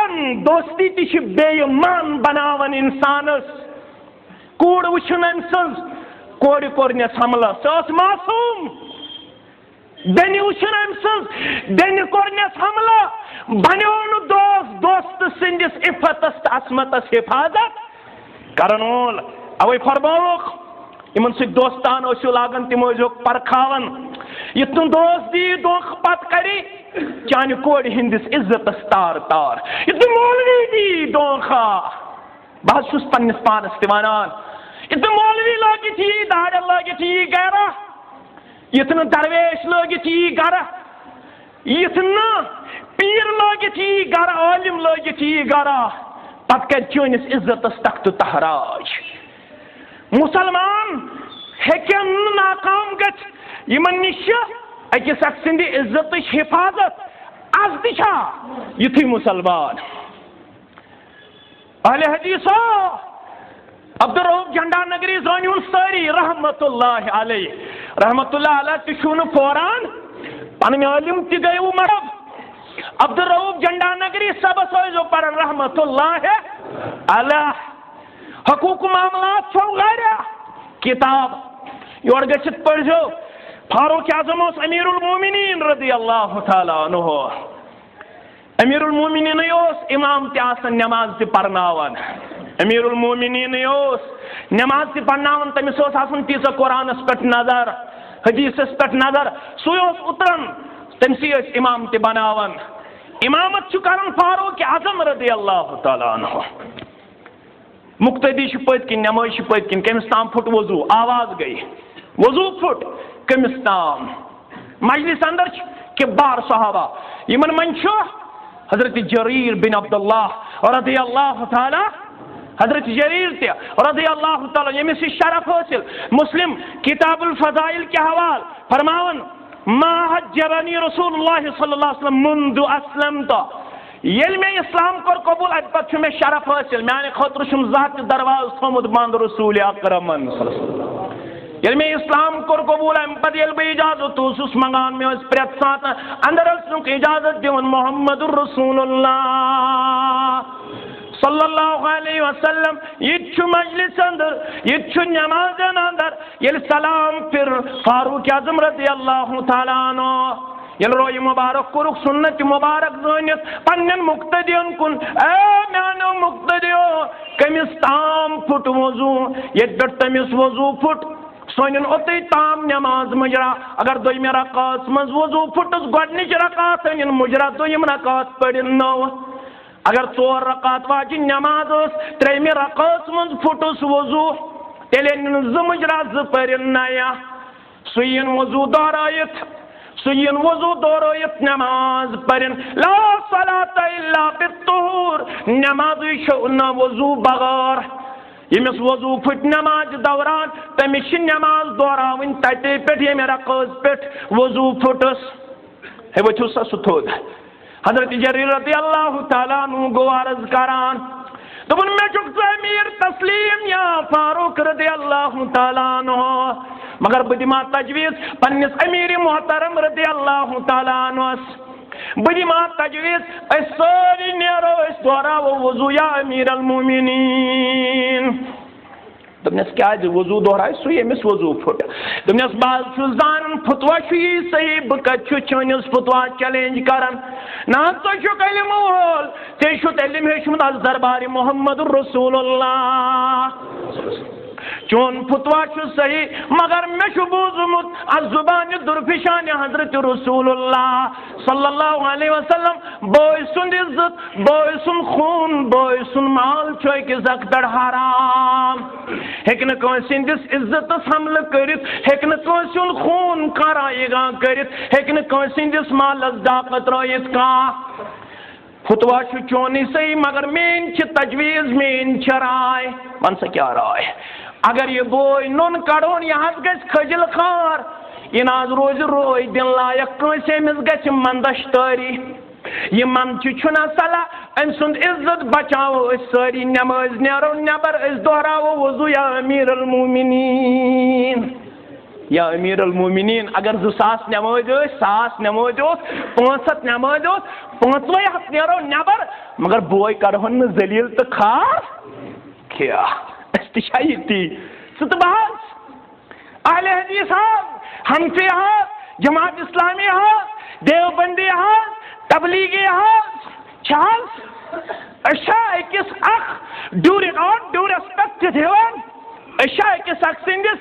दोस्ती बेईमान बनावन इंसानस कूड़ वुचन अम सज कोड़ कोरनस हमला सस मासूम बेनि वुचन अम सज बेनि कोरनस हमला बनो नु दोस्त सिंदिस इफ्फतस असमतस हिफाजत करन वोल अवे फरमावक इमन सि दोस्तान लागन तिम परखावन युत दोस्त दी दोख पत करी चान कोड़ हिंदिस इज्जतस तार तार युत मौलवी दी दोखा बह छुस पन्निस पानस ति वनान युत मौलवी लगित यी दाड़ लगित यी गरा युत न दरवेश लगित यी गरा युत न पीर लगित यी गरा आलिम लगित यी गरा पत कर चोनिस इज्जतस तख्त तहराज मुसलमान हेकन नाकाम गच यमन निश अकिस अख सिंद इज्जत हिफाजत आज दिशा युथी मुसलमान अहले हदीसो अब्दुल रऊफ झंडा नगरी जोन सारी रहमतुल्लाह अलैह तुन फौरान पन आलिम ति गए मरब अब्दुल रऊफ झंडा नगरी सब सो पर रहमतुल्लाह अलैह हकूक मामलात छो वारिया किताब योर गछित पढ़ो फारूक आजम अमीरुल मोमिनीन रदी अल्लाह तआला अन्हु अमीरुल मोमिनीन इमाम ते आसन नमाज ते परनावन अमीरुल मोमिनीन नमाज ते परनावन तमिस आसन तीस कुरानस पे नजर हदीसस पे नजर सो उतरन तमसी इमाम ते बनावन इमामत करन फारूक आजम रदी अल्लाह तआला अन्हु मुक्तदी पत किन नमाज पत किन कमिस ताम फुट वजू आवाज गई वजू फुट कमिस ताम मजलिस अंदर के बार सहाबा यमन मन हजरत जरीर बिन अब्दुल्लाह रदी अल्लाह तआला हजरत जरीर रदी अल्लाह तआला यमिस शरफ हासिल मुस्लिम किताबुल फजाइल के हवाल फरमावन मा हज्जरनी रसूलुल्लाह सल्लल्लाहु अलैहि वसल्लम मुंदु अस्लमत येल में इस्लाम कर कबूल अत में शरफ हासिल माने खतर छुम जात दरवाज थोमुत बंद रसूल अकरम सल्लल्लाहु अलैहि वसल्लम येल में इस्लाम कर कबूल अम पद येल बे इजाजत उस मंगान में प्रत साथ अंदर इजाजत दिवन मोहम्मदुर रसूलुल्लाह सल्लल्लाहु अलैहि वसल्लम ये मजलिस अंदर ये नमाज अंदर ये सलाम फिर फारूक आजम रज़ी अल्लाह तआला अन्हु ये रोय मुबारक कुरुक सुन्नत मुबारक ज़नित पन्नन मुक्तदियन कुन ए मानो मुक्तदियो कमिस ताम फुट वजू ये तमिस वजू फुट सोन ओते ताम नमाज मुजरा अगर दोयम रकात मज वजू फुट गोडनिच रकात मुजरा दोयम रकात पड़न नौ अगर 4 रकात वाजि नमाज त्रेम रकात मज फुटस वजू तेले मुजरा ज नया सुन वजू दोहरायत सुन वजू दोहरायत नमाज पढ़न ला सलात इल्ला बित्तुहूर नमाज न वजू बगैर यमिस वजू फुट नमाज दौरान तमिस नमाज दोहरावन तटे पे ये रकात पे वजू फुटस हे वो सो थोद हजरत जरीर रज़ी अल्लाह तआला अन्हु गो अर्ज करान दोपन मे चुक ज़मीर तस्लीम या फारूक रज़ी अल्लाह तआला अन्हु मगर बदिमा तजवीज़ पन्निस अमीर मोहतरम रज़ी अल्लाह तआला अन्हु बदिमा तजवीज़ सारी नेरो दोरा वजू या अमीर अल मोमिनीन दमनस क्या वजू दोहराय सो यमिस वजू फुट दमनस बाज जान फतवा सही बकत चनिस फतवा चैलेंज करन ना तो इल्म वोल ते इल्म हेचमुत अज दरबार मोहम्मद रसूलुल्लाह चोन फतवा सही मगर मे बूजमुत अज जुबान दुरफिशान हजरत रसूलुल्लाह सल्लल्लाहु अलैहि वसल्लम बोय सुंद इज्जत बोय सुन खून बोय सुन माल कि जकदर हराम हेकन कंसिंदिस इज्जतस हमल करित हेकन कंसिन खून करायगा करित हेकन कंसिंदिस मालस डाकत रहित का फतवा चोन सही मगर मेन तजवीज मेन राय मन सा क्या राय अगर ये बोय नुन कड़ोन यह खजिल खार यह नाज रोज रोय दिन लायक कंस गि मंदश तारी यह मन चुना सलाह अम सुंद इज्जत बचाओ सारी नमाज नेरो नबर दोहरावो वजू या अमीर अल मोमिनीन या अमीर अल मोमिनीन अगर 200 नमाज 1000 नमाज 500 नमाज 500 नेरो नबर मगर बोय कड़ोन जलील तो खार क्या इस्तिशायती सुतबाज अहले हदीस हनफी जमात इस्लामी देवबंदी तबलीगी अकिस ड्यू रिकॉर्ड ड्यू रेस्पेक्ट दिवान अकिस सिंदिस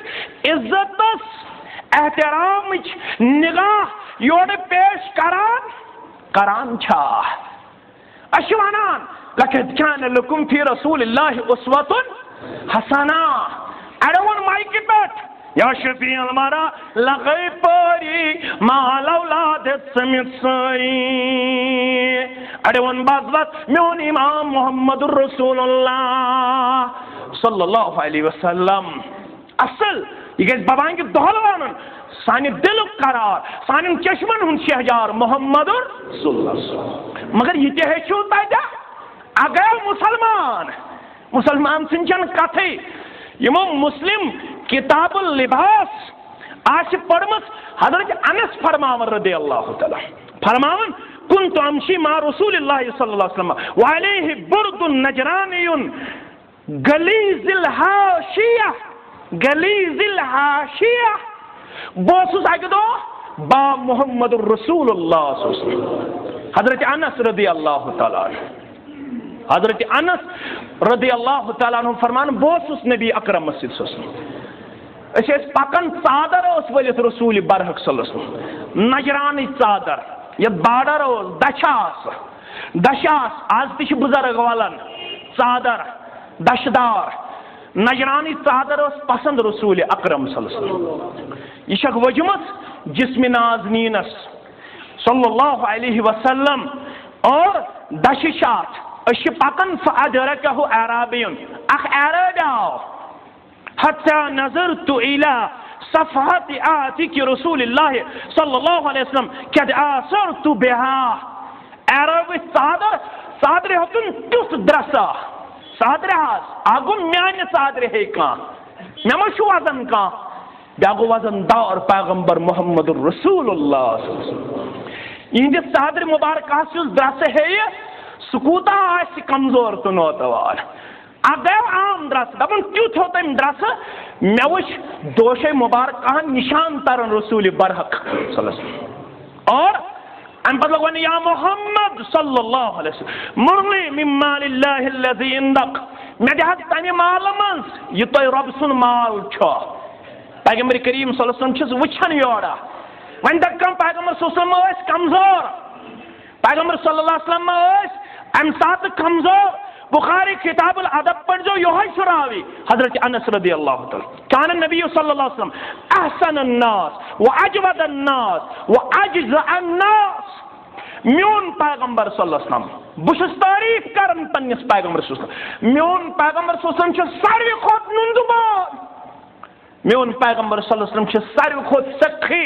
इज्जतस एहतराम निगाह योर पेश करान करान वनान लक़द कान लकुम फी रसूलिल्लाहि उस्वतुन हसना अड़वन माइक पेट या शफी अलमारा लगे परी मालौलाद समित सई अड़वन बात म्योन इमाम मोहम्मद रसूलुल्लाह सल्लल्लाहु अलैहि वसल्लम असल ये गज बाबान के दोहलवान सानि दिल करार सानि चश्मन हुन शहजार मोहम्मद रसूलुल्लाह मगर ये हेचू तदा अगर मुसलमान सिंचन कथे यमो मुस्लिम किताबुल लिबास आश पढ़मस हजरत अनस फरमावन रदी अल्लाह तआला फरमावन कुंतु अमशी मा रसूलिल्लाह सल्लल्लाहु अलैहि वसल्लम व अलैहि बुर्दुन नजरानियुन गलीजिल हाशिया बोसुस आगदो बा मोहम्मद रसूलुल्लाह सल्लल्लाहु अलैहि वसल्लम हजरत अनस रदी अल्लाह तआला हजरत अनस रदी अल्लाह तआला अन्हु फरमान बोसुस नबी अकरम पकन चादर वलित रसूल बरहक सल्लल्लाहु अलैहि वसल्लम नजरानी चादर ये बाडर दछा दशास आज तिश बुजुर्ग वालन चादर दशदार नजरानी चादर पसंद रसूल अकरम सल्लल्लाहु यह वजमत जिस्म नाज़नीनस सल्लल्लाहु अलैहि वसल्लम और दशात अश पकन फअदरकहु अराबियुन अख अरब आओ हत्ता नज़रतु इला सफ़हत आतिक रसूलिल्लाह सल्लल्लाहु अलैहि वसल्लम कद आसरतु बिहा अरब चादर चादर हतुन तुस द्रसा चादर आगो म्यान चादर हे का मे मा वजन का बागो वजन दार पैगंबर मोहम्मद रसूलुल्लाह इहंद चादर मुबारक द्रस हे सूता कमजोर तो नौतवार अगर आम द्रस दपन तुथ हो तम द्रस मे वुच दोशे मुबारक निशान तरन रसूल बरहक और अम पत लग या मोहम्मद सल्लल्लाहु अलैहि वसल्लम मुरली मिम्मा लिल्लाहि अल्लज़ी इंदक मे दे तमे माल मन यह तुम रब सुन माल पैगंबर करीम सल्लल्लाहु अलैहि वसल्लम वुछन योड़ा वन दम पैगंबर सल्लल्लाहु अलैहि वसल्लम कमजोर पैगंबर सल्लल्लाहु अलैहि वसल्लम अम सात कमजोर बुखारी किताबुल अदब पढ़ जो यही सुरावी हजरत अनस रदियल्लाहु तआला कान नबी सल्लल्लाहु अलैहि वसल्लम अहसन अन्नास व अजवद अन्नास व अजज़अ अन्नास म्योन पैगंबर सल्लल्लाहु अलैहि वसल्लम बुशस तारीफ करन पन्निस पैगंबर सल्लल्लाहु अलैहि वसल्लम म्योन पैगंबर सल्लल्लाहु अलैहि वसल्लम सारी खोत नुंदबान म्योन पैगंबर सल्लल्लाहु अलैहि वसल्लम सारी खोत सखी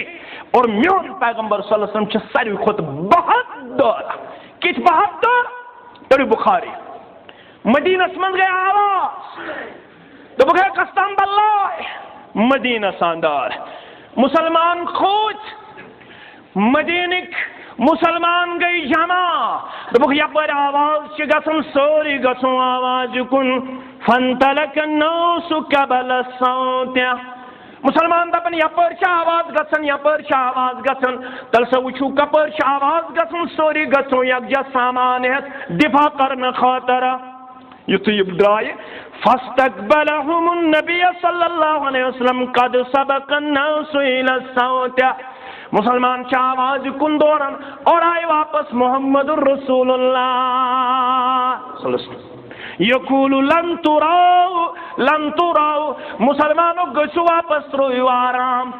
और म्योन पैगंबर सल्लल्लाहु अलैहि वसल्लम सारी खोत बहादुर किस बहादुर पढ़ी बुखारी मदीनस मन गए आवाज तो गए कस्तम बल्ला मदीना शानदार मुसलमान खोज मदीनिक मुसलमान गई जमा तो यपर आवाज गसन सोरी गसो आवाज कुन फंतलक नौसु कबल सौत्या मुसलमान दपन यपर आवाज गसन यपर आवाज गसन तल से वुचू कपर आवाज गसन सोरी गसो यकजा सामान है दिफा करन खातर युत द्राय फस्तकबलहुमुन नबी सल्लल्लाहु अलैहि वसल्लम कद सबकन नासु इला सौत्या मुसलमान आवाज कुन दौरन और आए वापस मोहम्मदुर रसूलुल्लाह सल्लल्लाहु अलैहि वसल्लम यकूलु लन तुराउ मुसलमानों गसु वापस रोयु आराम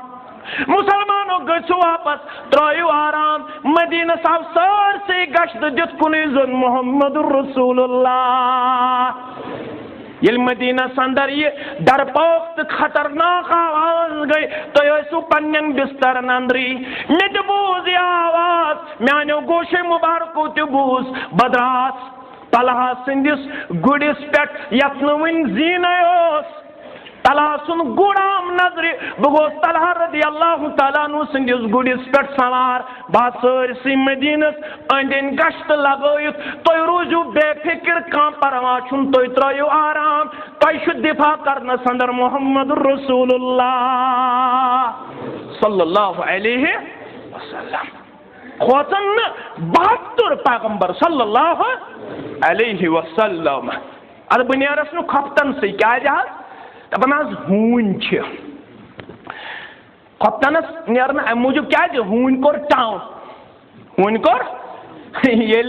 मुसलमानों गसु वापस त्रोयु आराम मदीना साहब सर से गश्त दित कुन मोहम्मदुर रसूलुल्लाह ये मदीना संदर ये डरपोक खतरनाक आवाज गई तो यसु पन्नन बिस्तर नंदरी मे बूज आवाज म्यानो गोशे मुबारक बूज बदरास तलहा सिंदिस गुडिस पे यन जीन तलहा सुन गुड़ाम नजर बह तलहा रदियल्लाहु तआला अन्हु सिंदिस गुडिस पे सवार बह सारसी मदीनस अंद गश्त लगत तुम रूजू बेफिक्र कह परवाह तुम त्रो आराम तुम दिफा करनस अंदर मोहम्मद रसूलुल्लाह सल्लल्लाहु अलैहि वसल्लम खोचन बहादुर पैगंबर सल्लल्लाहु अलैहि वसल्लम अद बुनियारस नु खपतन से क्या दपान हून खपतनस नेरन अम मूजूब क्या हून कोर टाउन हून कोर ये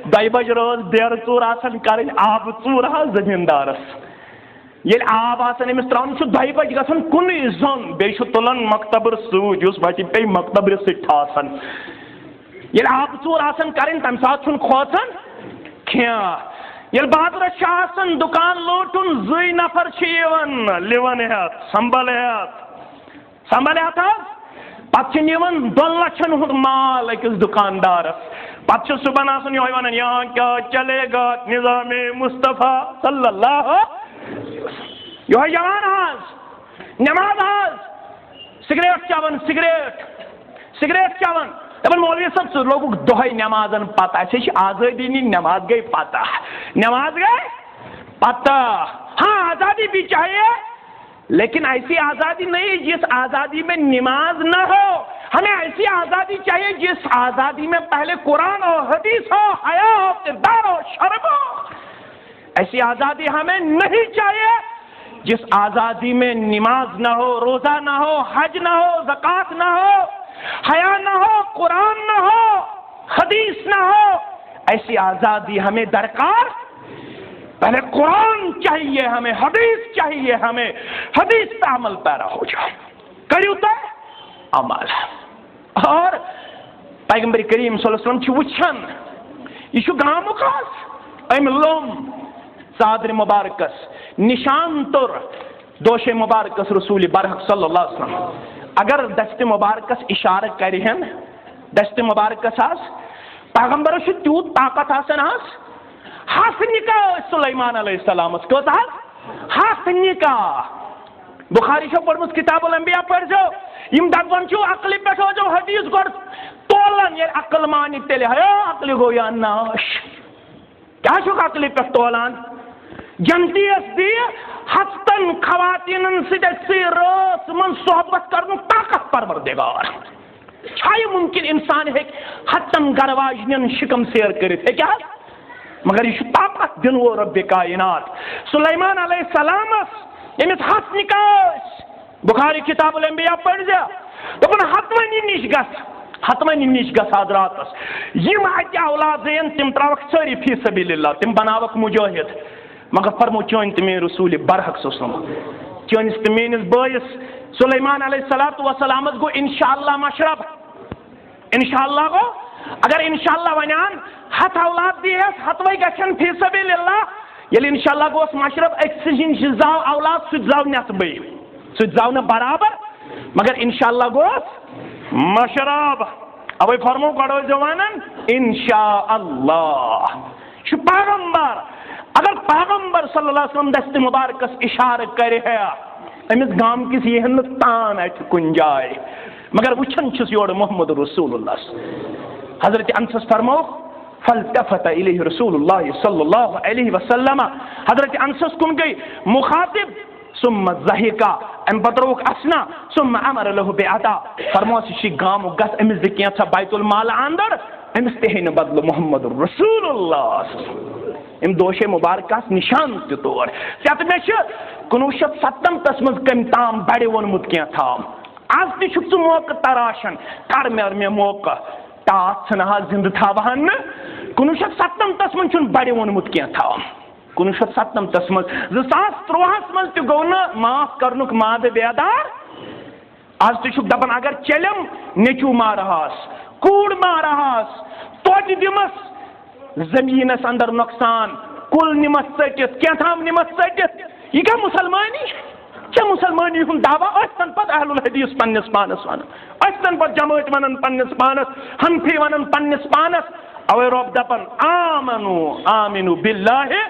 दय बज रोज बेर चूर कर आब चूर जमींदारस ये आब अमिस त्रान दय बज गन कुन जोन बे तुलान मकतबर सूस बच्चे पे मकतबर सठान ये आब चूर कर तम सात खोचन क्या ये बहादुर दुकान लोटुन जुई नफर लिवन हेत संभल हेत पे दोन लक्षन हुंद माल अकिस दुकानदारस पे सुबह वन यहाँ क्या चलेगा निज़ामे मुस्तफ़ा सल्लल्लाहु यह जवान आज नमाज आज सिगरेट चवन सिगरेट चवन दपान मौलवी सब लोग दोहे नमाजन पता आज़ादी नी नमाज गई पता नमाज गई पता हाँ आज़ादी भी चाहिए लेकिन ऐसी आज़ादी नहीं जिस आज़ादी में नमाज न हो हमें ऐसी आज़ादी चाहिए जिस आज़ादी में पहले कुरान हो हदीस हो हया हो किरदार हो शर्म हो ऐसी आज़ादी हमें नहीं चाहिए जिस आज़ादी में नमाज न हो रोज़ा न हो हज न हो ज़कात न हो हया न हो कुरान न हो हदीस न हो ऐसी की आजादी हमें दरकार, पहले कुरान चाहिए हमें, हदीस चाहिए हमें, हदीस पे अमल पैरा हो जाए, करियो तो अमल। और पैगंबर करीम सल्लल्लाहु अलैहि वसल्लम वुछन यह गामुक अम लोम सादर मुबारकस निशान तुर दोशे मुबारकस रसूल बरहक सल्लल्लाहु अलैहि वसल्लम अगर दस्त मुबारकस इशारा करहन दस्त मुबारकस पैगंबर तूत ताकत हसनिका सुलेमान अलैहिस्सलाम कत हसनिका बुखारी पढ़मुत किताबुल अंबिया पढ़ो यम दपन अकल पे हदीस गो तोलन ये अकल मान तेल अकल गो या नाश क्या अकल पे तोलान जनतीस दी हस्तन खवातीन रस मन सोहबत कर ताकत परवरदिगार छाय मुमकिन इंसान है हतन गरवाजन शिकम सेर कर क्या मगर यह ताकत दिन वो रब्बे कायनात सुलेमान अलैहिस्सलाम यमिस हस निकास बुखारी किताबुल अंबिया पढ़ जा दोपन हतवनी निश गस हजरातस यम अत औलाद जन तिम त्रवक सारी फी सबीलिल्लाह तिम बनावक मुजाहिद मगर फरमो चोन तमे रसूल बरहक चोनिस तो मेनिस बयस सुलेमान अलैहिस्सलातु वस्सलाम गो इंशाअल्लाह मशरब इंशाअल्लाह गो अगर इंशाअल्लाह वनान हत औलाद दियस हतवै गछन फी सबीलिल्लाह यदि इंशाअल्लाह गोस मशरब एक्सिजन जाव औलाद सु जाव नसबे सु जाव न बराबर मगर इंशाअल्लाह गोस मशरब अवे फरमो गडो जवानन इंशाअल्लाह छु पैगंबर अगर पैगंबर सल्लल्लाहु अलैहि वसल्लम दस्त मुबारकस इशारा करे है अमिस गाम किस यह तान अत कुन जाय मगर वुछन छुस योर मोहम्मद रसूलुल्लाह हजरत अनस फरमो फल्तफत इलैहि रसूलुल्लाह सल्लल्लाहु अलैहि वसल्लम हजरत अनस कुन गई मुखातिब सुम्मा ज़हिका अम बदरुक असना सुम्मा अमर लहु बिअता फरमो शी गाम गस अमिस दिकिया छ बैतुल माल अंदर अमिस तेहन बदल मोहम्मद रसूलुल्लाह इन दोशे मुबारकस निशान तौर सत मे 1997 मज कम ताम बड़े वोनमुत क्या थाम आज तु मौका तराशन कर मे मौका टाथ जिंद थावान 1997 मज बड़े वोनमुत क्या थाम 1997 मज 2013 मज तु गो न माफ करनुक माद बेदार आज तु दपन अगर चलम नेचू मारहास कूड़ मारहास तोट दिमस जमीनस अंदर नुकसान कुल निमत सटित क्या थाम निमत सटित यह क्या मुसलमानी हुन दावा अस्तन पत अहलुल हदीस पन्नस पानस वन अस्तन पत जमात वनन पन्नस पानस हनफी वनन पन्नस पानस अवे रब दपन आमनु आमिनु बिल्लाहि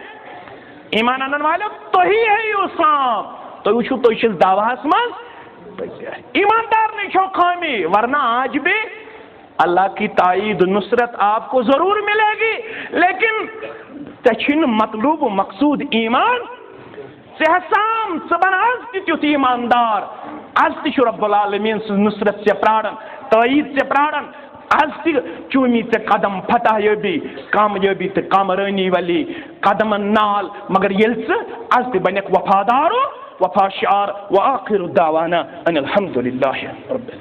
ईमान अनन वाले तो ही है इस्लाम तो वुचु तो इस दावास मज ईमानदार नहीं छो खामी वरना आज भी अल्लाह की ताईद नुसरत आपको जरूर मिलेगी लेकिन तछिन मतलूब मकसूद ईमान सहसाम सबन आज तुथ ईमानदार आज तु रब्बुल आलमीन नुसरत से प्राणन ताईद से प्राणन आज चूमी ते कदम फतह यबी कामयाबी ते कामरानी वाली कदम नाल मगर ये आज बनक वफादारो वफा शार व आखिर दावाना अनिल हम्दुलिल्लाहि रब्बिल